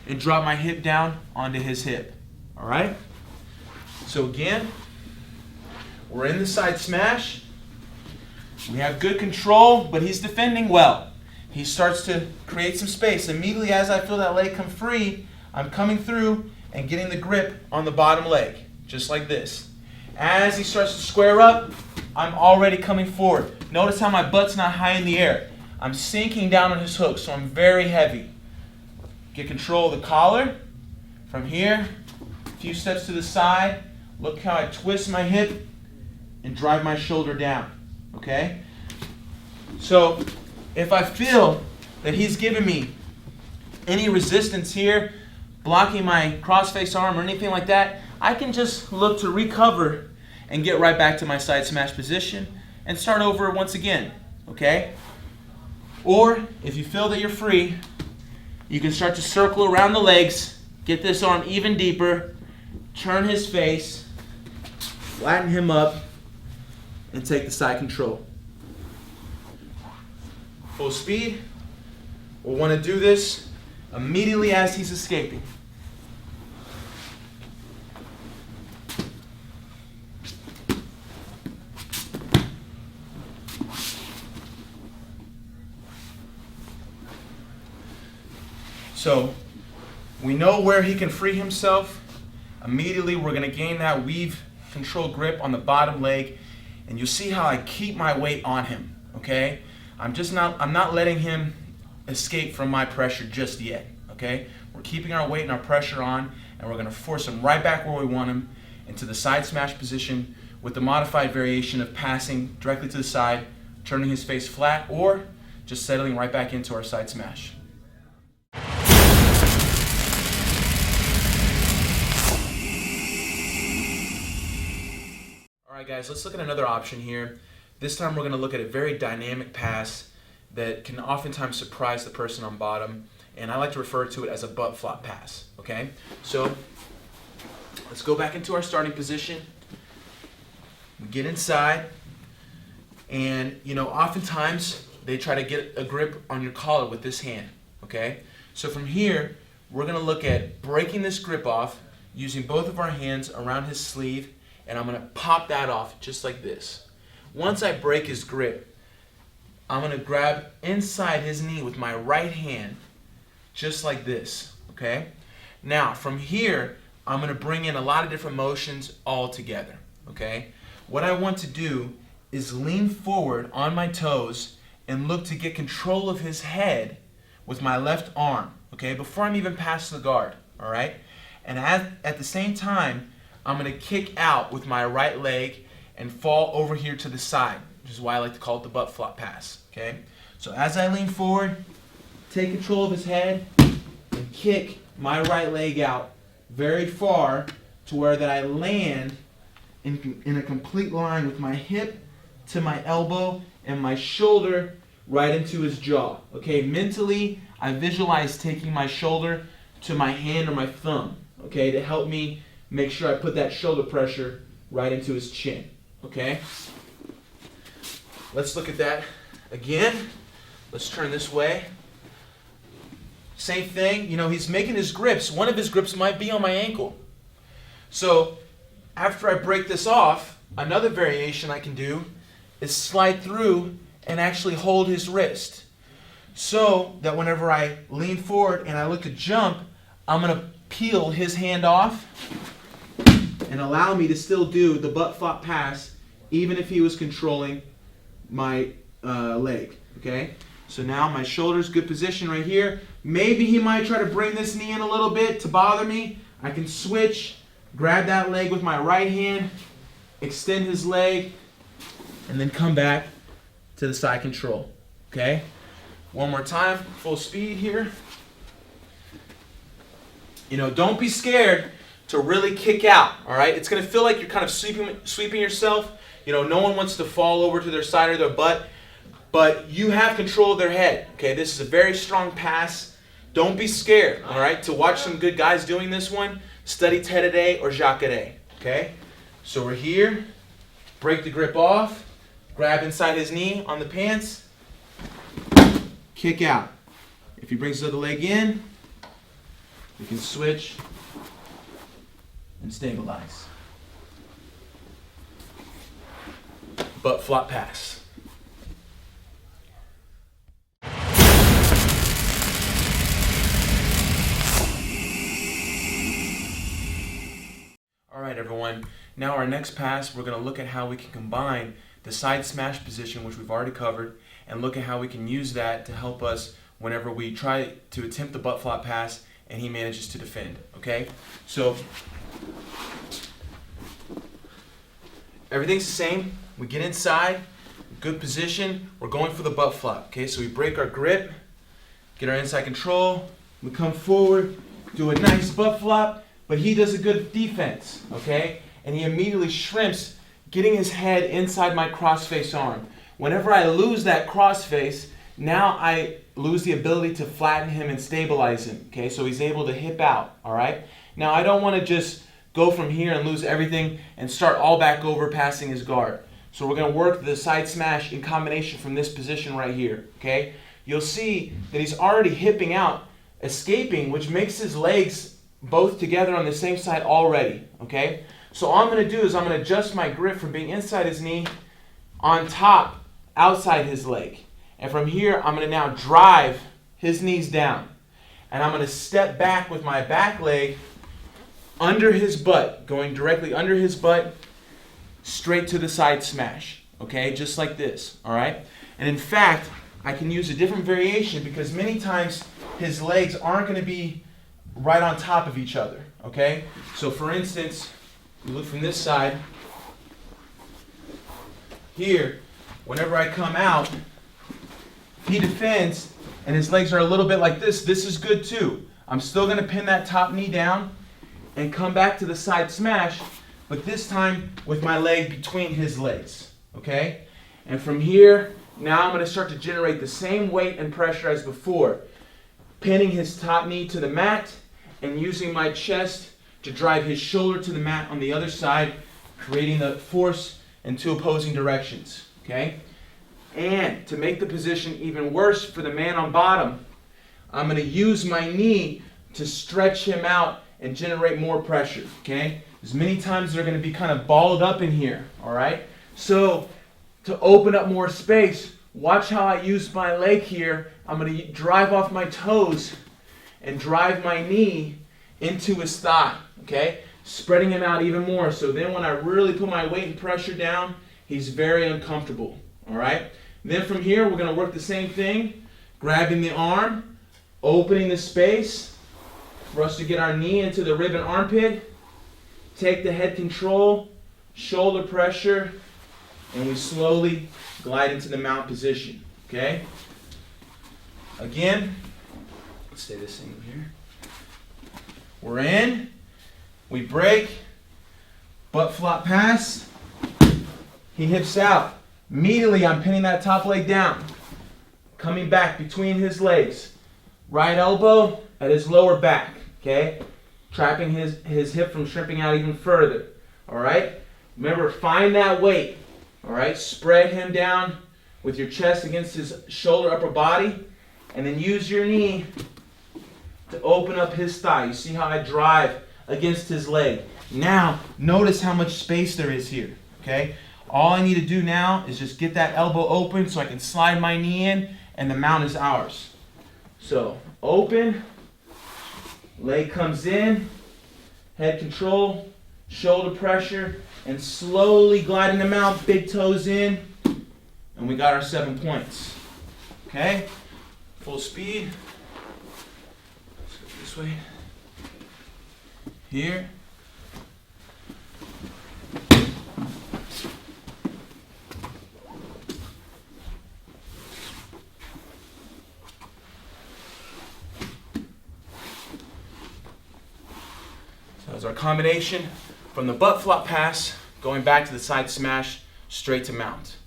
and drop my hip down onto his hip, all right? So again, we're in the side smash. We have good control, but he's defending well. He starts to create some space. Immediately as I feel that leg come free, I'm coming through and getting the grip on the bottom leg, just like this. As he starts to square up, I'm already coming forward. Notice how my butt's not high in the air. I'm sinking down on his hook, so I'm very heavy. Get control of the collar. From here, a few steps to the side. Look how I twist my hip and drive my shoulder down, okay? So, if I feel that he's giving me any resistance here, blocking my cross-face arm or anything like that, I can just look to recover and get right back to my side smash position and start over once again, okay? Or, if you feel that you're free, you can start to circle around the legs, get this arm even deeper, turn his face, flatten him up, and take the side control. Full speed. We'll want to do this immediately as he's escaping. So, we know where he can free himself. Immediately, we're going to gain that weave control grip on the bottom leg, and you'll see how I keep my weight on him, okay? I'm not letting him escape from my pressure just yet, okay? We're keeping our weight and our pressure on, and we're going to force him right back where we want him into the side smash position with the modified variation of passing directly to the side, turning his face flat, or just settling right back into our side smash. All right, guys, let's look at another option here. This time we're going to look at a very dynamic pass that can oftentimes surprise the person on bottom, and I like to refer to it as a butt flop pass, okay? So let's go back into our starting position. We get inside, and oftentimes they try to get a grip on your collar with this hand, okay? So from here, we're going to look at breaking this grip off using both of our hands around his sleeve, and I'm going to pop that off just like this. Once I break his grip, I'm going to grab inside his knee with my right hand, just like this, okay? Now, from here, I'm going to bring in a lot of different motions all together, okay? What I want to do is lean forward on my toes and look to get control of his head with my left arm, okay, before I'm even past the guard, all right? And at the same time, I'm going to kick out with my right leg and fall over here to the side, which is why I like to call it the butt flop pass, okay? So as I lean forward, take control of his head and kick my right leg out very far to where that I land in a complete line with my hip to my elbow and my shoulder right into his jaw. Okay, mentally, I visualize taking my shoulder to my hand or my thumb, okay, to help me make sure I put that shoulder pressure right into his chin, okay? Let's look at that again. Let's turn this way. Same thing, you know, he's making his grips. One of his grips might be on my ankle. So after I break this off, another variation I can do is slide through and actually hold his wrist. So that whenever I lean forward and I look to jump, I'm going to peel his hand off and allow me to still do the butt flop pass even if he was controlling my leg, okay? So now my shoulder's good position right here. Maybe he might try to bring this knee in a little bit to bother me. I can switch, grab that leg with my right hand, extend his leg, and then come back to the side control, okay? One more time, full speed here. You know, don't be scared to really kick out, all right? It's going to feel like you're kind of sweeping yourself. You know, no one wants to fall over to their side or their butt, but you have control of their head, okay? This is a very strong pass. Don't be scared, all right? To watch some good guys doing this one, study Tete or Jacare, okay? So we're here, break the grip off, grab inside his knee on the pants, kick out. If he brings the other leg in, we can switch and stabilize. Butt flop pass. All right, everyone. Now our next pass, we're going to look at how we can combine the side smash position, which we've already covered, and look at how we can use that to help us whenever we try to attempt the butt flop pass and he manages to defend, okay? So everything's the same. We get inside, good position, we're going for the butt flop, okay? So we break our grip, get our inside control, we come forward, do a nice butt flop, but he does a good defense, okay? And he immediately shrimps, getting his head inside my cross-face arm. Whenever I lose that cross-face, now I lose the ability to flatten him and stabilize him, okay? So he's able to hip out, all right? Now I don't want to just go from here and lose everything and start all back over passing his guard. So we're going to work the side smash in combination from this position right here, okay? You'll see that he's already hipping out, escaping, which makes his legs both together on the same side already, okay? So all I'm going to do is I'm going to adjust my grip from being inside his knee on top, outside his leg. And from here, I'm going to now drive his knees down. And I'm going to step back with my back leg under his butt, going directly under his butt, straight to the side smash, okay? Just like this, all right? And in fact, I can use a different variation because many times his legs aren't going to be right on top of each other, okay? So for instance, you look from this side, here, whenever I come out, he defends and his legs are a little bit like this. This is good too. I'm still going to pin that top knee down and come back to the side smash, but this time with my leg between his legs, okay? And from here, now I'm going to start to generate the same weight and pressure as before, pinning his top knee to the mat and using my chest to drive his shoulder to the mat on the other side, creating the force in two opposing directions, okay? And to make the position even worse for the man on bottom, I'm going to use my knee to stretch him out and generate more pressure, okay? There's many times they're going to be kind of balled up in here, all right? So to open up more space, watch how I use my leg here. I'm going to drive off my toes and drive my knee into his thigh, okay? Spreading him out even more. So then when I really put my weight and pressure down, he's very uncomfortable, all right? Then from here, we're going to work the same thing, grabbing the arm, opening the space for us to get our knee into the rib and armpit, take the head control, shoulder pressure, and we slowly glide into the mount position, okay? Again, let's stay the same here. We're in, we break, butt flop pass, he hips out. Immediately I'm pinning that top leg down, coming back between his legs. Right elbow at his lower back, okay? Trapping his hip from shrimping out even further, all right? Remember, find that weight, all right? Spread him down with your chest against his shoulder, upper body, and then use your knee to open up his thigh. You see how I drive against his leg. Now, notice how much space there is here, okay? All I need to do now is just get that elbow open so I can slide my knee in, and the mount is ours. So, open, leg comes in, head control, shoulder pressure, and slowly gliding the mount, big toes in, and we got our 7 points. Okay? Full speed. Let's go this way. Here. So that's our combination from the butt flop pass, going back to the side smash, straight to mount.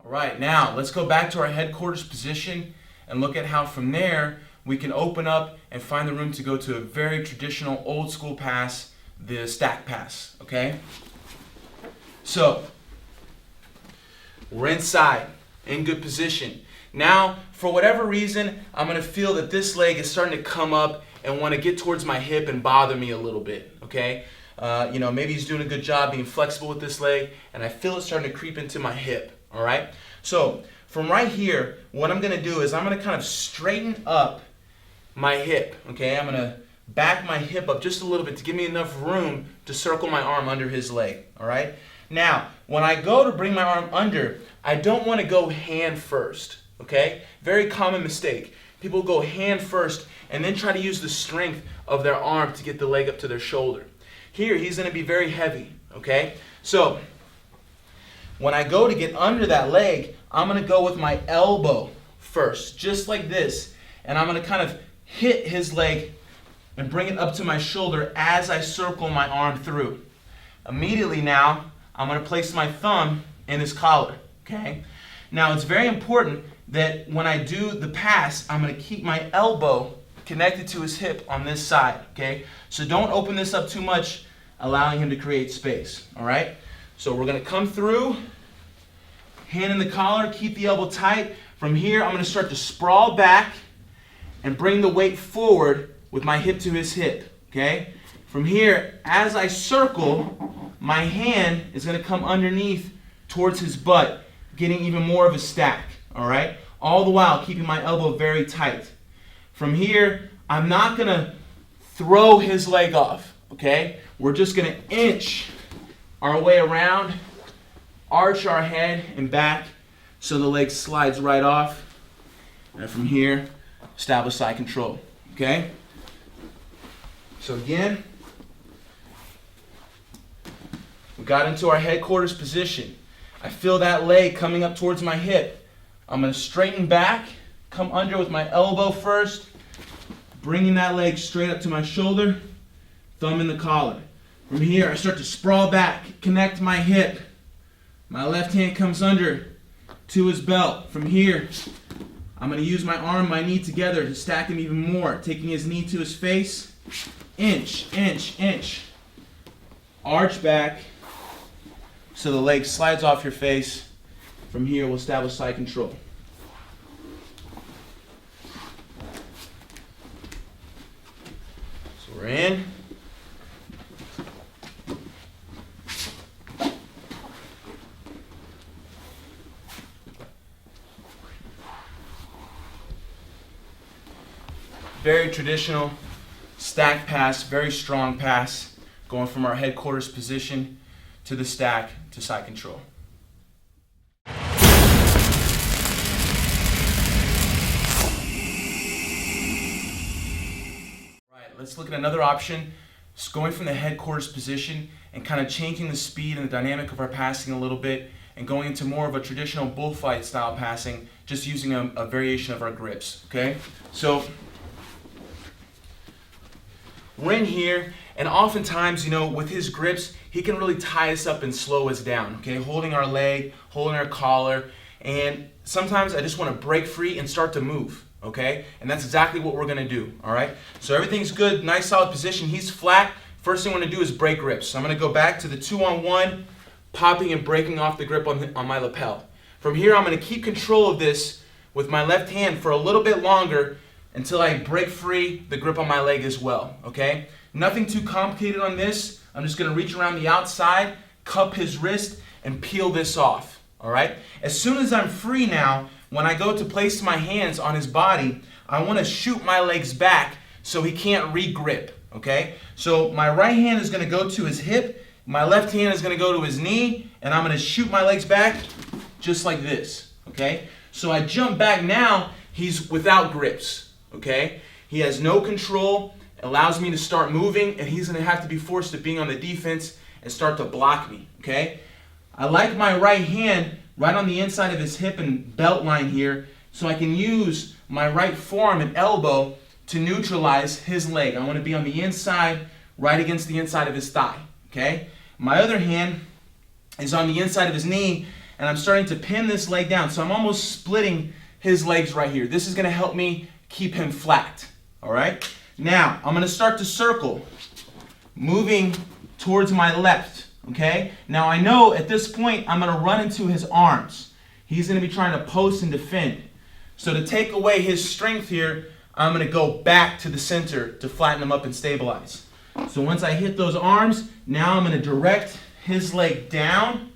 All right, now let's go back to our headquarters position and look at how from there we can open up and find the room to go to a very traditional old school pass, the stack pass, okay? So, we're inside, in good position. Now, for whatever reason, I'm going to feel that this leg is starting to come up and want to get towards my hip and bother me a little bit, okay? Maybe he's doing a good job being flexible with this leg, and I feel it starting to creep into my hip, all right? So, from right here, what I'm going to do is I'm going to kind of straighten up my hip, okay? I'm going to back my hip up just a little bit to give me enough room to circle my arm under his leg, all right? Now, when I go to bring my arm under, I don't want to go hand first, okay? Very common mistake. People go hand first and then try to use the strength of their arm to get the leg up to their shoulder. Here, he's going to be very heavy, okay? So, when I go to get under that leg, I'm going to go with my elbow first, just like this. And I'm going to kind of hit his leg and bring it up to my shoulder as I circle my arm through. Immediately now, I'm going to place my thumb in his collar, okay? Now, it's very important that when I do the pass, I'm going to keep my elbow connected to his hip on this side, okay? So don't open this up too much, allowing him to create space, all right? So we're going to come through, hand in the collar, keep the elbow tight. From here, I'm going to start to sprawl back and bring the weight forward with my hip to his hip, okay? From here, as I circle, my hand is going to come underneath towards his butt, getting even more of a stack, all right? All the while keeping my elbow very tight. From here, I'm not going to throw his leg off, okay? We're just going to inch our way around, arch our head and back so the leg slides right off. And from here, establish side control, okay? So again, we got into our headquarters position. I feel that leg coming up towards my hip. I'm going to straighten back, come under with my elbow first, bringing that leg straight up to my shoulder, thumb in the collar. From here, I start to sprawl back, connect my hip. My left hand comes under to his belt. From here, I'm going to use my arm, my knee together to stack him even more, taking his knee to his face. Inch, inch, inch. Arch back so the leg slides off your face. From here, we'll establish side control. So we're in. very traditional stack pass, very strong pass, going from our headquarters position to the stack to side control. Right, let's look at another option. Just going from the headquarters position and kind of changing the speed and the dynamic of our passing a little bit and going into more of a traditional bullfight style passing, just using a variation of our grips, okay? So we're in here, and oftentimes, you know, with his grips, he can really tie us up and slow us down, okay? Holding our leg, holding our collar, and sometimes I just want to break free and start to move, okay? And that's exactly what we're going to do, all right? So everything's good, nice solid position. He's flat. First thing I want to do is break grips. So I'm going to go back to the 2-on-1, popping and breaking off the grip on my lapel. From here, I'm going to keep control of this with my left hand for a little bit longer until I break free the grip on my leg as well, okay? Nothing too complicated on this. I'm just going to reach around the outside, cup his wrist, and peel this off, all right? As soon as I'm free now, when I go to place my hands on his body, I want to shoot my legs back so he can't re-grip, okay? So my right hand is going to go to his hip, my left hand is going to go to his knee, and I'm going to shoot my legs back just like this, okay? So I jump back now, he's without grips. Okay, he has no control, allows me to start moving, and he's going to have to be forced to being on the defense and start to block me, okay? I like my right hand right on the inside of his hip and belt line here, so I can use my right forearm and elbow to neutralize his leg. I want to be on the inside, right against the inside of his thigh, okay? My other hand is on the inside of his knee, and I'm starting to pin this leg down, so I'm almost splitting his legs right here. This is going to help me keep him flat, all right? Now, I'm going to start to circle, moving towards my left, okay? Now, I know at this point, I'm going to run into his arms. He's going to be trying to post and defend. So to take away his strength here, I'm going to go back to the center to flatten him up and stabilize. So once I hit those arms, now I'm going to direct his leg down,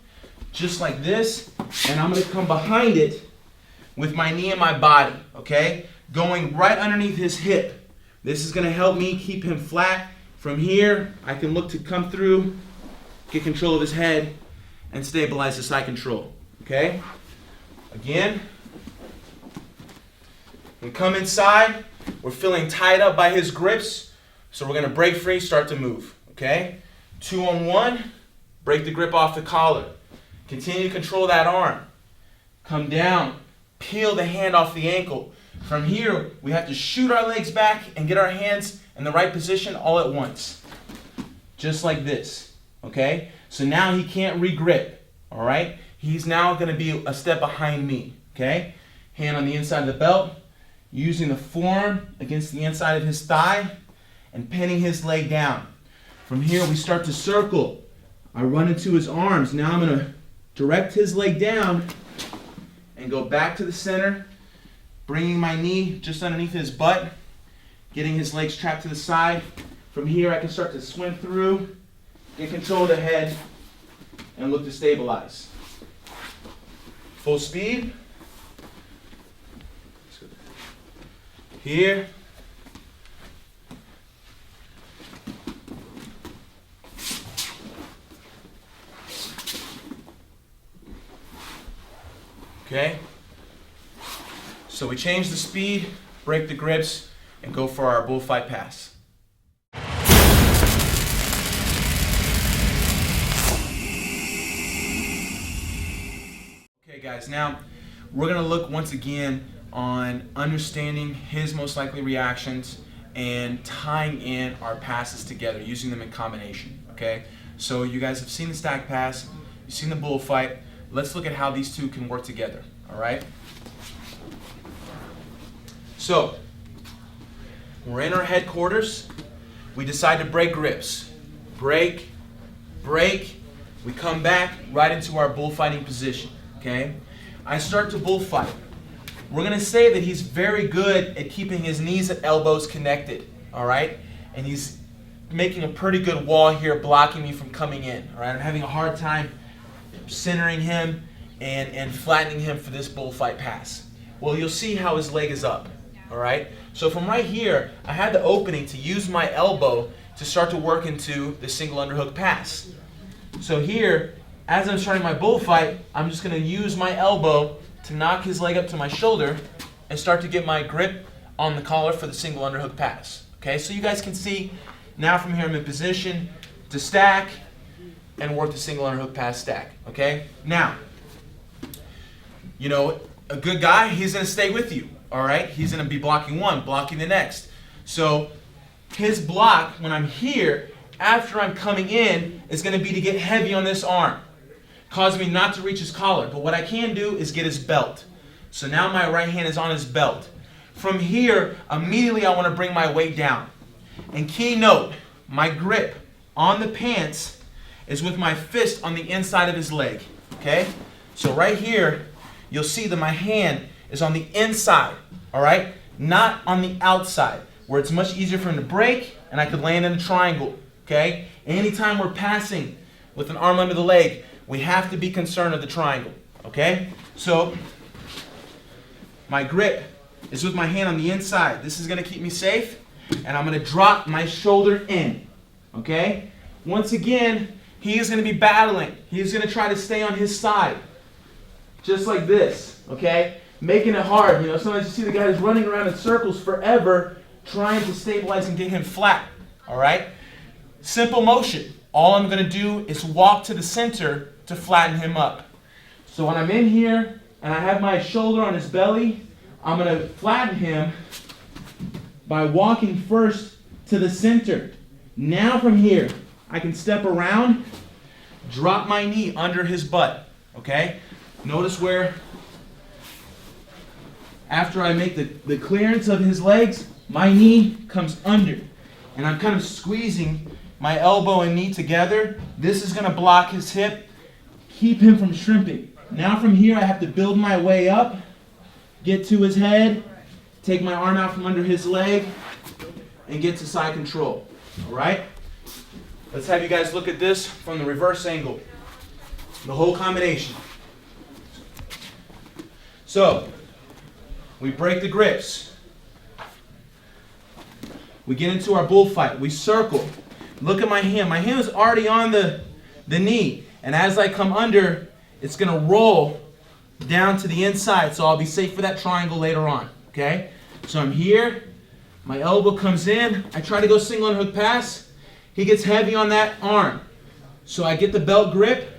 just like this, and I'm going to come behind it with my knee and my body, okay? Going right underneath his hip. This is going to help me keep him flat. From here, I can look to come through, get control of his head, and stabilize the side control. Okay? Again, we come inside. We're feeling tied up by his grips, so we're going to break free, start to move. Okay? 2-on-1, break the grip off the collar. Continue to control that arm. Come down, peel the hand off the ankle. From here, we have to shoot our legs back and get our hands in the right position all at once. Just like this, okay? So now he can't re-grip, all right? He's now going to be a step behind me, okay? Hand on the inside of the belt, using the forearm against the inside of his thigh and pinning his leg down. From here, we start to circle. I run into his arms. Now I'm going to direct his leg down and go back to the center, bringing my knee just underneath his butt, getting his legs trapped to the side. From here, I can start to swim through, get control of the head, and look to stabilize. Full speed. Here. Okay? So we change the speed, break the grips, and go for our bullfight pass. Okay guys, now we're going to look once again on understanding his most likely reactions and tying in our passes together, using them in combination, okay? So you guys have seen the stack pass, you've seen the bullfight. Let's look at how these two can work together, all right? So, we're in our headquarters. We decide to break grips. Break, break. We come back right into our bullfighting position, okay? I start to bullfight. We're going to say that he's very good at keeping his knees and elbows connected, all right? And he's making a pretty good wall here, blocking me from coming in, all right? I'm having a hard time centering him and flattening him for this bullfight pass. Well, you'll see how his leg is up. All right? So from right here, I had the opening to use my elbow to start to work into the single underhook pass. So here, as I'm starting my bullfight, I'm just going to use my elbow to knock his leg up to my shoulder and start to get my grip on the collar for the single underhook pass. Okay, so you guys can see now from here I'm in position to stack and work the single underhook pass stack. Okay, now, you know, a good guy, he's going to stay with you. All right, he's going to be blocking one, blocking the next. So his block when I'm here, after I'm coming in, is going to be to get heavy on this arm, cause me not to reach his collar. But what I can do is get his belt. So now my right hand is on his belt. From here, immediately I want to bring my weight down. And key note, my grip on the pants is with my fist on the inside of his leg. Okay? So right here, you'll see that my hand is on the inside, all right? Not on the outside, where it's much easier for him to break and I could land in a triangle, okay? Anytime we're passing with an arm under the leg, we have to be concerned of the triangle, okay? So my grip is with my hand on the inside. This is gonna keep me safe, and I'm gonna drop my shoulder in, okay? Once again, he is gonna be battling. He's gonna try to stay on his side, just like this, okay? Making it hard. You know, sometimes you see the guy who's running around in circles forever trying to stabilize and get him flat, all right? Simple motion. All I'm gonna do is walk to the center to flatten him up. So when I'm in here and I have my shoulder on his belly, I'm gonna flatten him by walking first to the center. Now from here, I can step around, drop my knee under his butt, okay? Notice where, after I make the clearance of his legs, my knee comes under. And I'm kind of squeezing my elbow and knee together. This is going to block his hip, keep him from shrimping. Now from here, I have to build my way up, get to his head, take my arm out from under his leg, and get to side control. All right? Let's have you guys look at this from the reverse angle. The whole combination. So, we break the grips. We get into our bullfight. We circle. Look at my hand. My hand is already on the knee. And as I come under, it's going to roll down to the inside. So I'll be safe for that triangle later on. Okay? So I'm here. My elbow comes in. I try to go single underhook pass. He gets heavy on that arm. So I get the belt grip,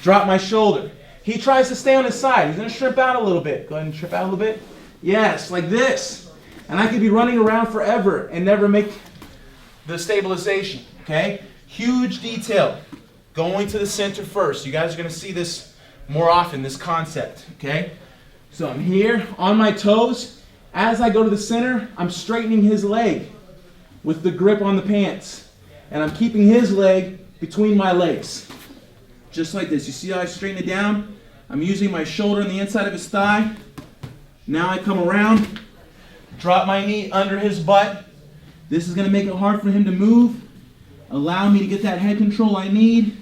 drop my shoulder. He tries to stay on his side. He's going to shrimp out a little bit. Go ahead and shrimp out a little bit. Yes, like this. And I could be running around forever and never make the stabilization, okay? Huge detail. Going to the center first. You guys are going to see this more often, this concept, okay? So I'm here on my toes. As I go to the center, I'm straightening his leg with the grip on the pants. And I'm keeping his leg between my legs. Just like this. You see how I straighten it down? I'm using my shoulder on the inside of his thigh. Now I come around, drop my knee under his butt. This is going to make it hard for him to move. Allow me to get that head control I need.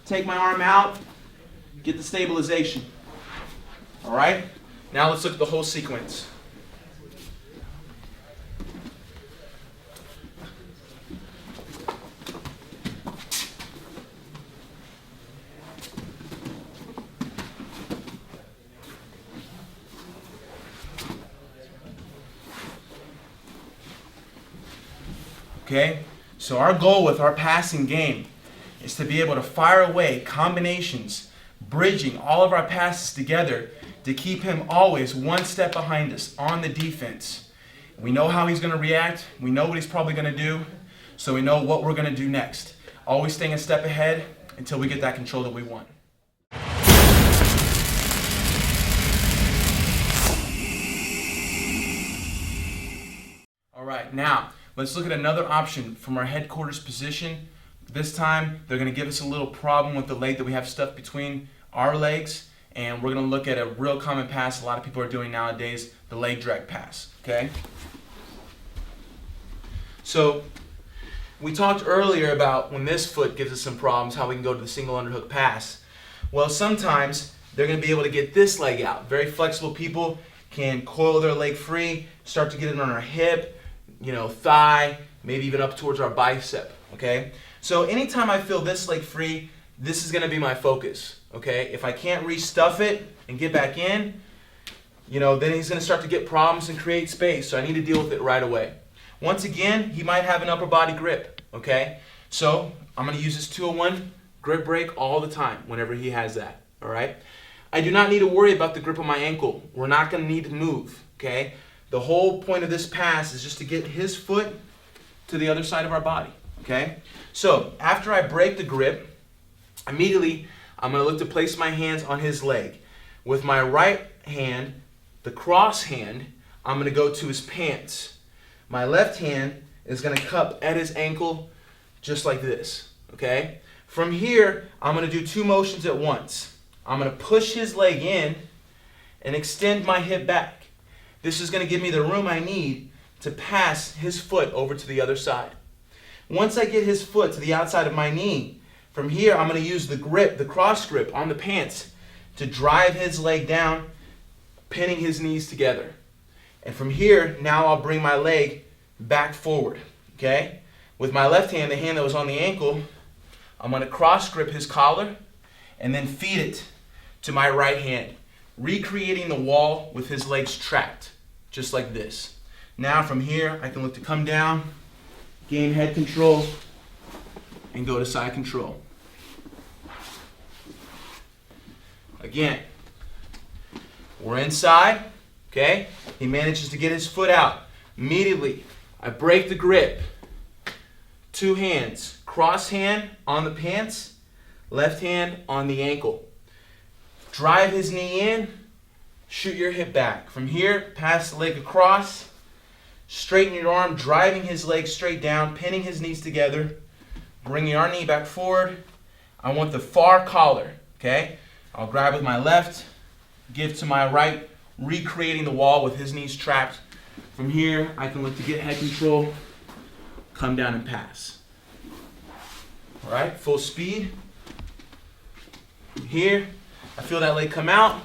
Take my arm out, get the stabilization. All right? Now let's look at the whole sequence. Okay, so our goal with our passing game is to be able to fire away combinations, bridging all of our passes together to keep him always one step behind us on the defense. We know how he's going to react. We know what he's probably going to do, so we know what we're going to do next. Always staying a step ahead until we get that control that we want. All right, now let's look at another option from our headquarters position. This time, they're going to give us a little problem with the leg that we have stuffed between our legs, and we're going to look at a real common pass a lot of people are doing nowadays, the leg drag pass, okay? So, we talked earlier about when this foot gives us some problems, how we can go to the single underhook pass. Well, sometimes they're going to be able to get this leg out. Very flexible people can coil their leg free, start to get it on our hip, thigh, maybe even up towards our bicep, okay? So anytime I feel this leg free, this is gonna be my focus, okay? If I can't restuff it and get back in, then he's gonna start to get problems and create space, so I need to deal with it right away. Once again, he might have an upper body grip, okay? So I'm gonna use this 201 grip break all the time whenever he has that, all right? I do not need to worry about the grip on my ankle. We're not gonna need to move, okay? The whole point of this pass is just to get his foot to the other side of our body, okay? So after I break the grip, immediately I'm gonna look to place my hands on his leg. With my right hand, the cross hand, I'm gonna go to his pants. My left hand is gonna cup at his ankle just like this, okay? From here, I'm gonna do two motions at once. I'm gonna push his leg in and extend my hip back. This is gonna give me the room I need to pass his foot over to the other side. Once I get his foot to the outside of my knee, from here I'm gonna use the grip, the cross grip on the pants to drive his leg down, pinning his knees together. And from here, now I'll bring my leg back forward, okay? With my left hand, the hand that was on the ankle, I'm gonna cross grip his collar and then feed it to my right hand, recreating the wall with his legs trapped, just like this. Now from here, I can look to come down, gain head control, and go to side control. Again, we're inside, okay? He manages to get his foot out. Immediately, I break the grip. Two hands, cross hand on the pants, left hand on the ankle. Drive his knee in, shoot your hip back. From here, pass the leg across, straighten your arm, driving his leg straight down, pinning his knees together, bringing our knee back forward. I want the far collar, okay? I'll grab with my left, give to my right, recreating the wall with his knees trapped. From here, I can look to get head control, come down and pass. All right, full speed. Here, I feel that leg come out.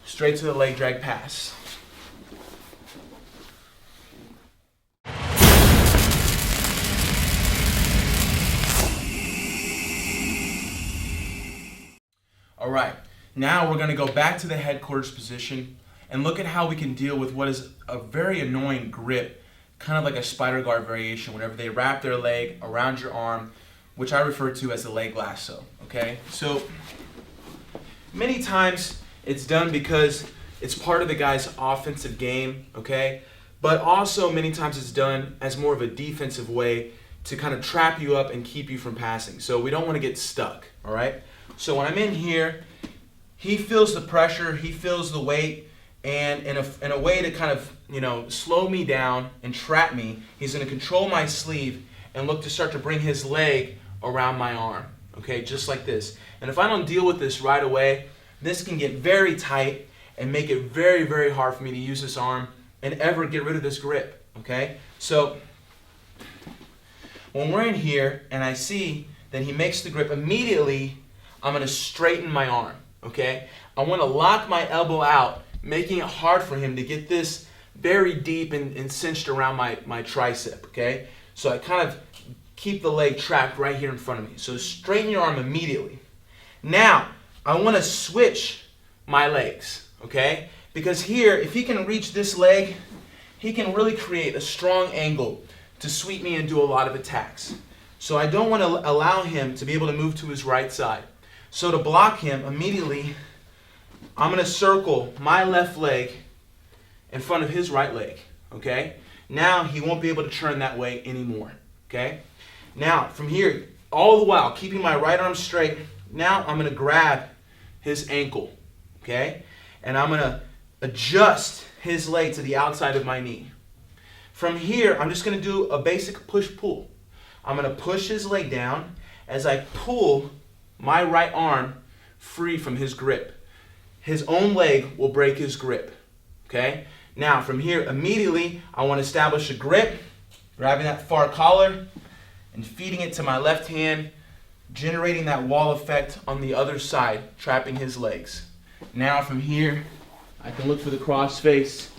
Straight to the leg drag pass. All right, now we're gonna go back to the headquarters position and look at how we can deal with what is a very annoying grip, kind of like a spider guard variation, whenever they wrap their leg around your arm, which I refer to as a leg lasso, okay? So many times it's done because it's part of the guy's offensive game, okay? But also many times it's done as more of a defensive way to kind of trap you up and keep you from passing. So we don't want to get stuck, all right? So when I'm in here, he feels the pressure, he feels the weight, and in a way to kind of, slow me down and trap me, he's going to control my sleeve and look to start to bring his leg around my arm, okay, just like this. And if I don't deal with this right away, this can get very tight and make it very, very hard for me to use this arm and ever get rid of this grip, okay? So when we're in here and I see that he makes the grip, immediately I'm going to straighten my arm, okay? I want to lock my elbow out, making it hard for him to get this very deep and cinched around my tricep, okay? So I kind of keep the leg trapped right here in front of me. So straighten your arm immediately. Now, I want to switch my legs, okay? Because here, if he can reach this leg, he can really create a strong angle to sweep me and do a lot of attacks. So I don't want to allow him to be able to move to his right side. So to block him, immediately, I'm going to circle my left leg in front of his right leg, okay? Now he won't be able to turn that way anymore, okay? Now, from here, all the while, keeping my right arm straight, now I'm going to grab his ankle, okay? And I'm going to adjust his leg to the outside of my knee. From here, I'm just going to do a basic push-pull. I'm going to push his leg down as I pull my right arm free from his grip. His own leg will break his grip, okay? Now, from here, immediately, I want to establish a grip, grabbing that far collar and feeding it to my left hand, generating that wall effect on the other side, trapping his legs. Now from here, I can look for the cross face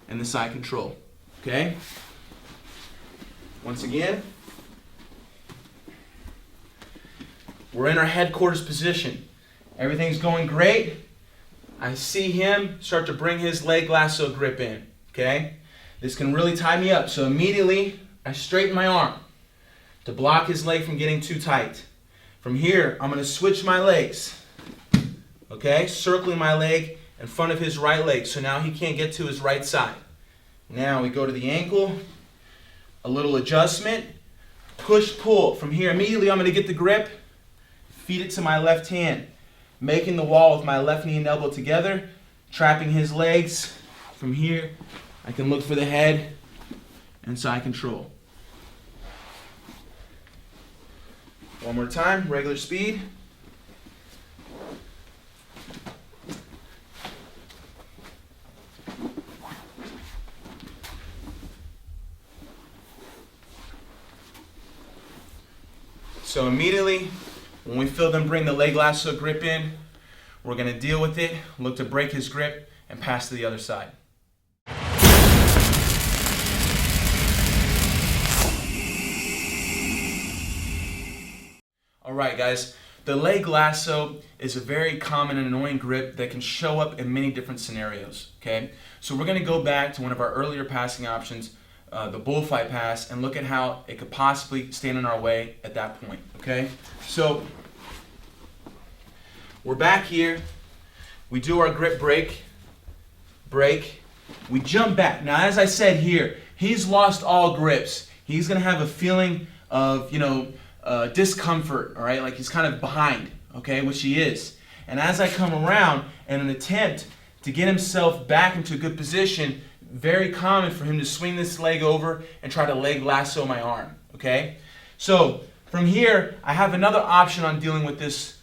and the side control, okay? Once again, we're in our headquarters position. Everything's going great. I see him start to bring his leg lasso grip in, okay? This can really tie me up, so immediately I straighten my arm to block his leg from getting too tight. From here, I'm going to switch my legs, okay? Circling my leg in front of his right leg, so now he can't get to his right side. Now we go to the ankle, a little adjustment, push, pull. From here, immediately I'm going to get the grip, feed it to my left hand, making the wall with my left knee and elbow together, trapping his legs. From here, I can look for the head and side control. One more time, regular speed. So immediately, when we feel them bring the leg lasso grip in, we're going to deal with it, look to break his grip, and pass to the other side. Alright guys, the leg lasso is a very common and annoying grip that can show up in many different scenarios, okay? So we're going to go back to one of our earlier passing options, the bullfight pass, and look at how it could possibly stand in our way at that point, okay? So we're back here, we do our grip break, we jump back. Now as I said here, he's lost all grips. He's going to have a feeling of, discomfort, all right? Like he's kind of behind, okay, which he is. And as I come around in an attempt to get himself back into a good position, very common for him to swing this leg over and try to leg lasso my arm, okay? So from here, I have another option on dealing with this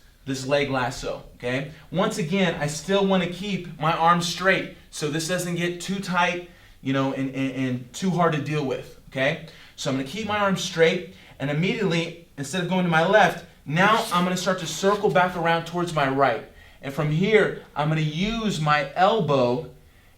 leg lasso, okay? Once again, I still want to keep my arm straight so this doesn't get too tight, and too hard to deal with, okay? So I'm going to keep my arm straight, and immediately, instead of going to my left, now I'm going to start to circle back around towards my right. And from here, I'm going to use my elbow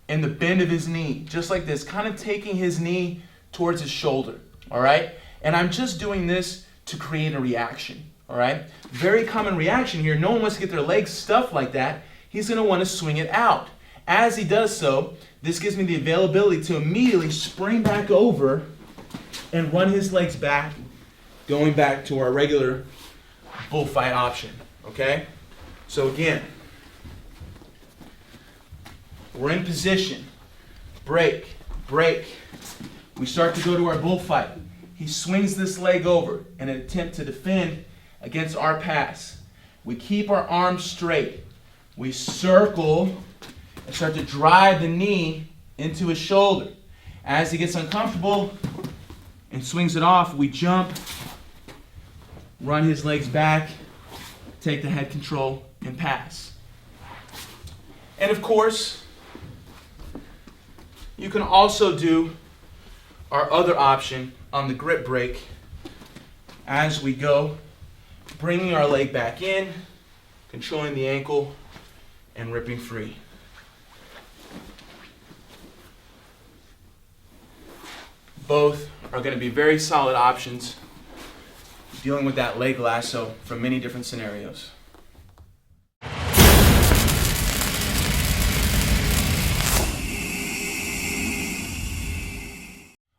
in the bend of his knee, just like this, kind of taking his knee towards his shoulder, all right? And I'm just doing this to create a reaction, all right? Very common reaction here. No one wants to get their legs stuffed like that. He's going to want to swing it out. As he does so, this gives me the availability to immediately spring back over and run his legs back, going back to our regular bullfight option, okay? So again, we're in position, break. We start to go to our bullfight. He swings this leg over in an attempt to defend against our pass. We keep our arms straight. We circle and start to drive the knee into his shoulder. As he gets uncomfortable and swings it off, we jump, run his legs back, take the head control, and pass. And of course, you can also do our other option on the grip break as we go, bringing our leg back in, controlling the ankle, and ripping free. Both are going to be very solid options dealing with that leg lasso from many different scenarios.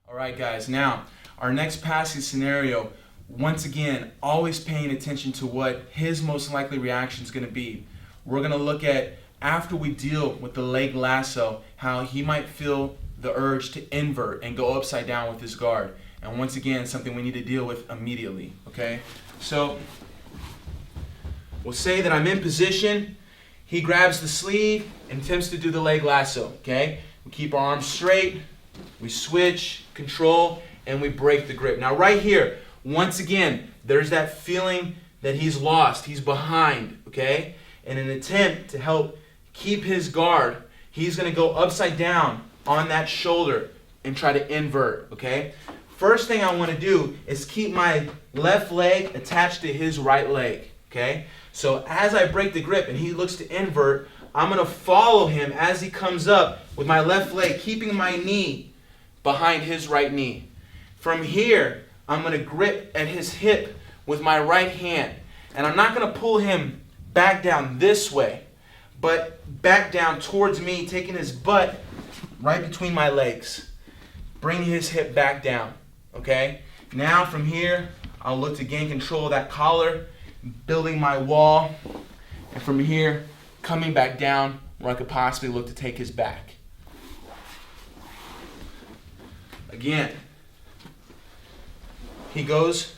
Alright guys, now our next passing scenario, once again, always paying attention to what his most likely reaction is going to be. We're going to look at, after we deal with the leg lasso, how he might feel the urge to invert and go upside down with his guard. And once again, something we need to deal with immediately, okay? So, we'll say that I'm in position, he grabs the sleeve and attempts to do the leg lasso, okay? We keep our arms straight, we switch, control, and we break the grip. Now right here, once again, there's that feeling that he's lost, he's behind, okay? In an attempt to help keep his guard, he's gonna go upside down on that shoulder and try to invert, okay? first thing I want to do is keep my left leg attached to his right leg, okay? So as I break the grip and he looks to invert, I'm going to follow him as he comes up with my left leg, keeping my knee behind his right knee. From here, I'm going to grip at his hip with my right hand. And I'm not going to pull him back down this way, but back down towards me, taking his butt right between my legs. Bring his hip back down, okay? Now from here, I'll look to gain control of that collar, building my wall, and from here, coming back down where I could possibly look to take his back. Again, he goes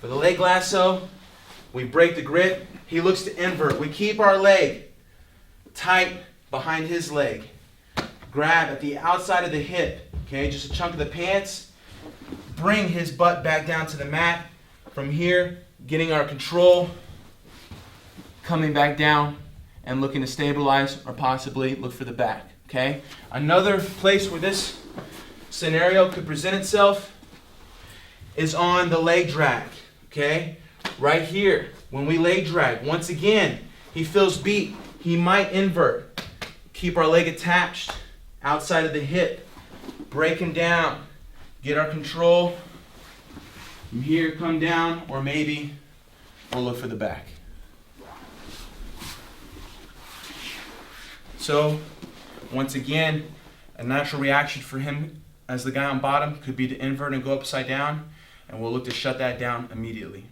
for the leg lasso. We break the grip. He looks to invert. We keep our leg tight behind his leg. Grab at the outside of the hip, okay, just a chunk of the pants. Bring his butt back down to the mat. From here, getting our control, coming back down and looking to stabilize or possibly look for the back, okay? Another place where this scenario could present itself is on the leg drag, okay? Right here, when we leg drag, once again, he feels beat. He might invert. Keep our leg attached outside of the hip. Break him down. Get our control. From here, come down, or maybe we'll look for the back. So, once again, a natural reaction for him as the guy on bottom could be to invert and go upside down, and we'll look to shut that down immediately.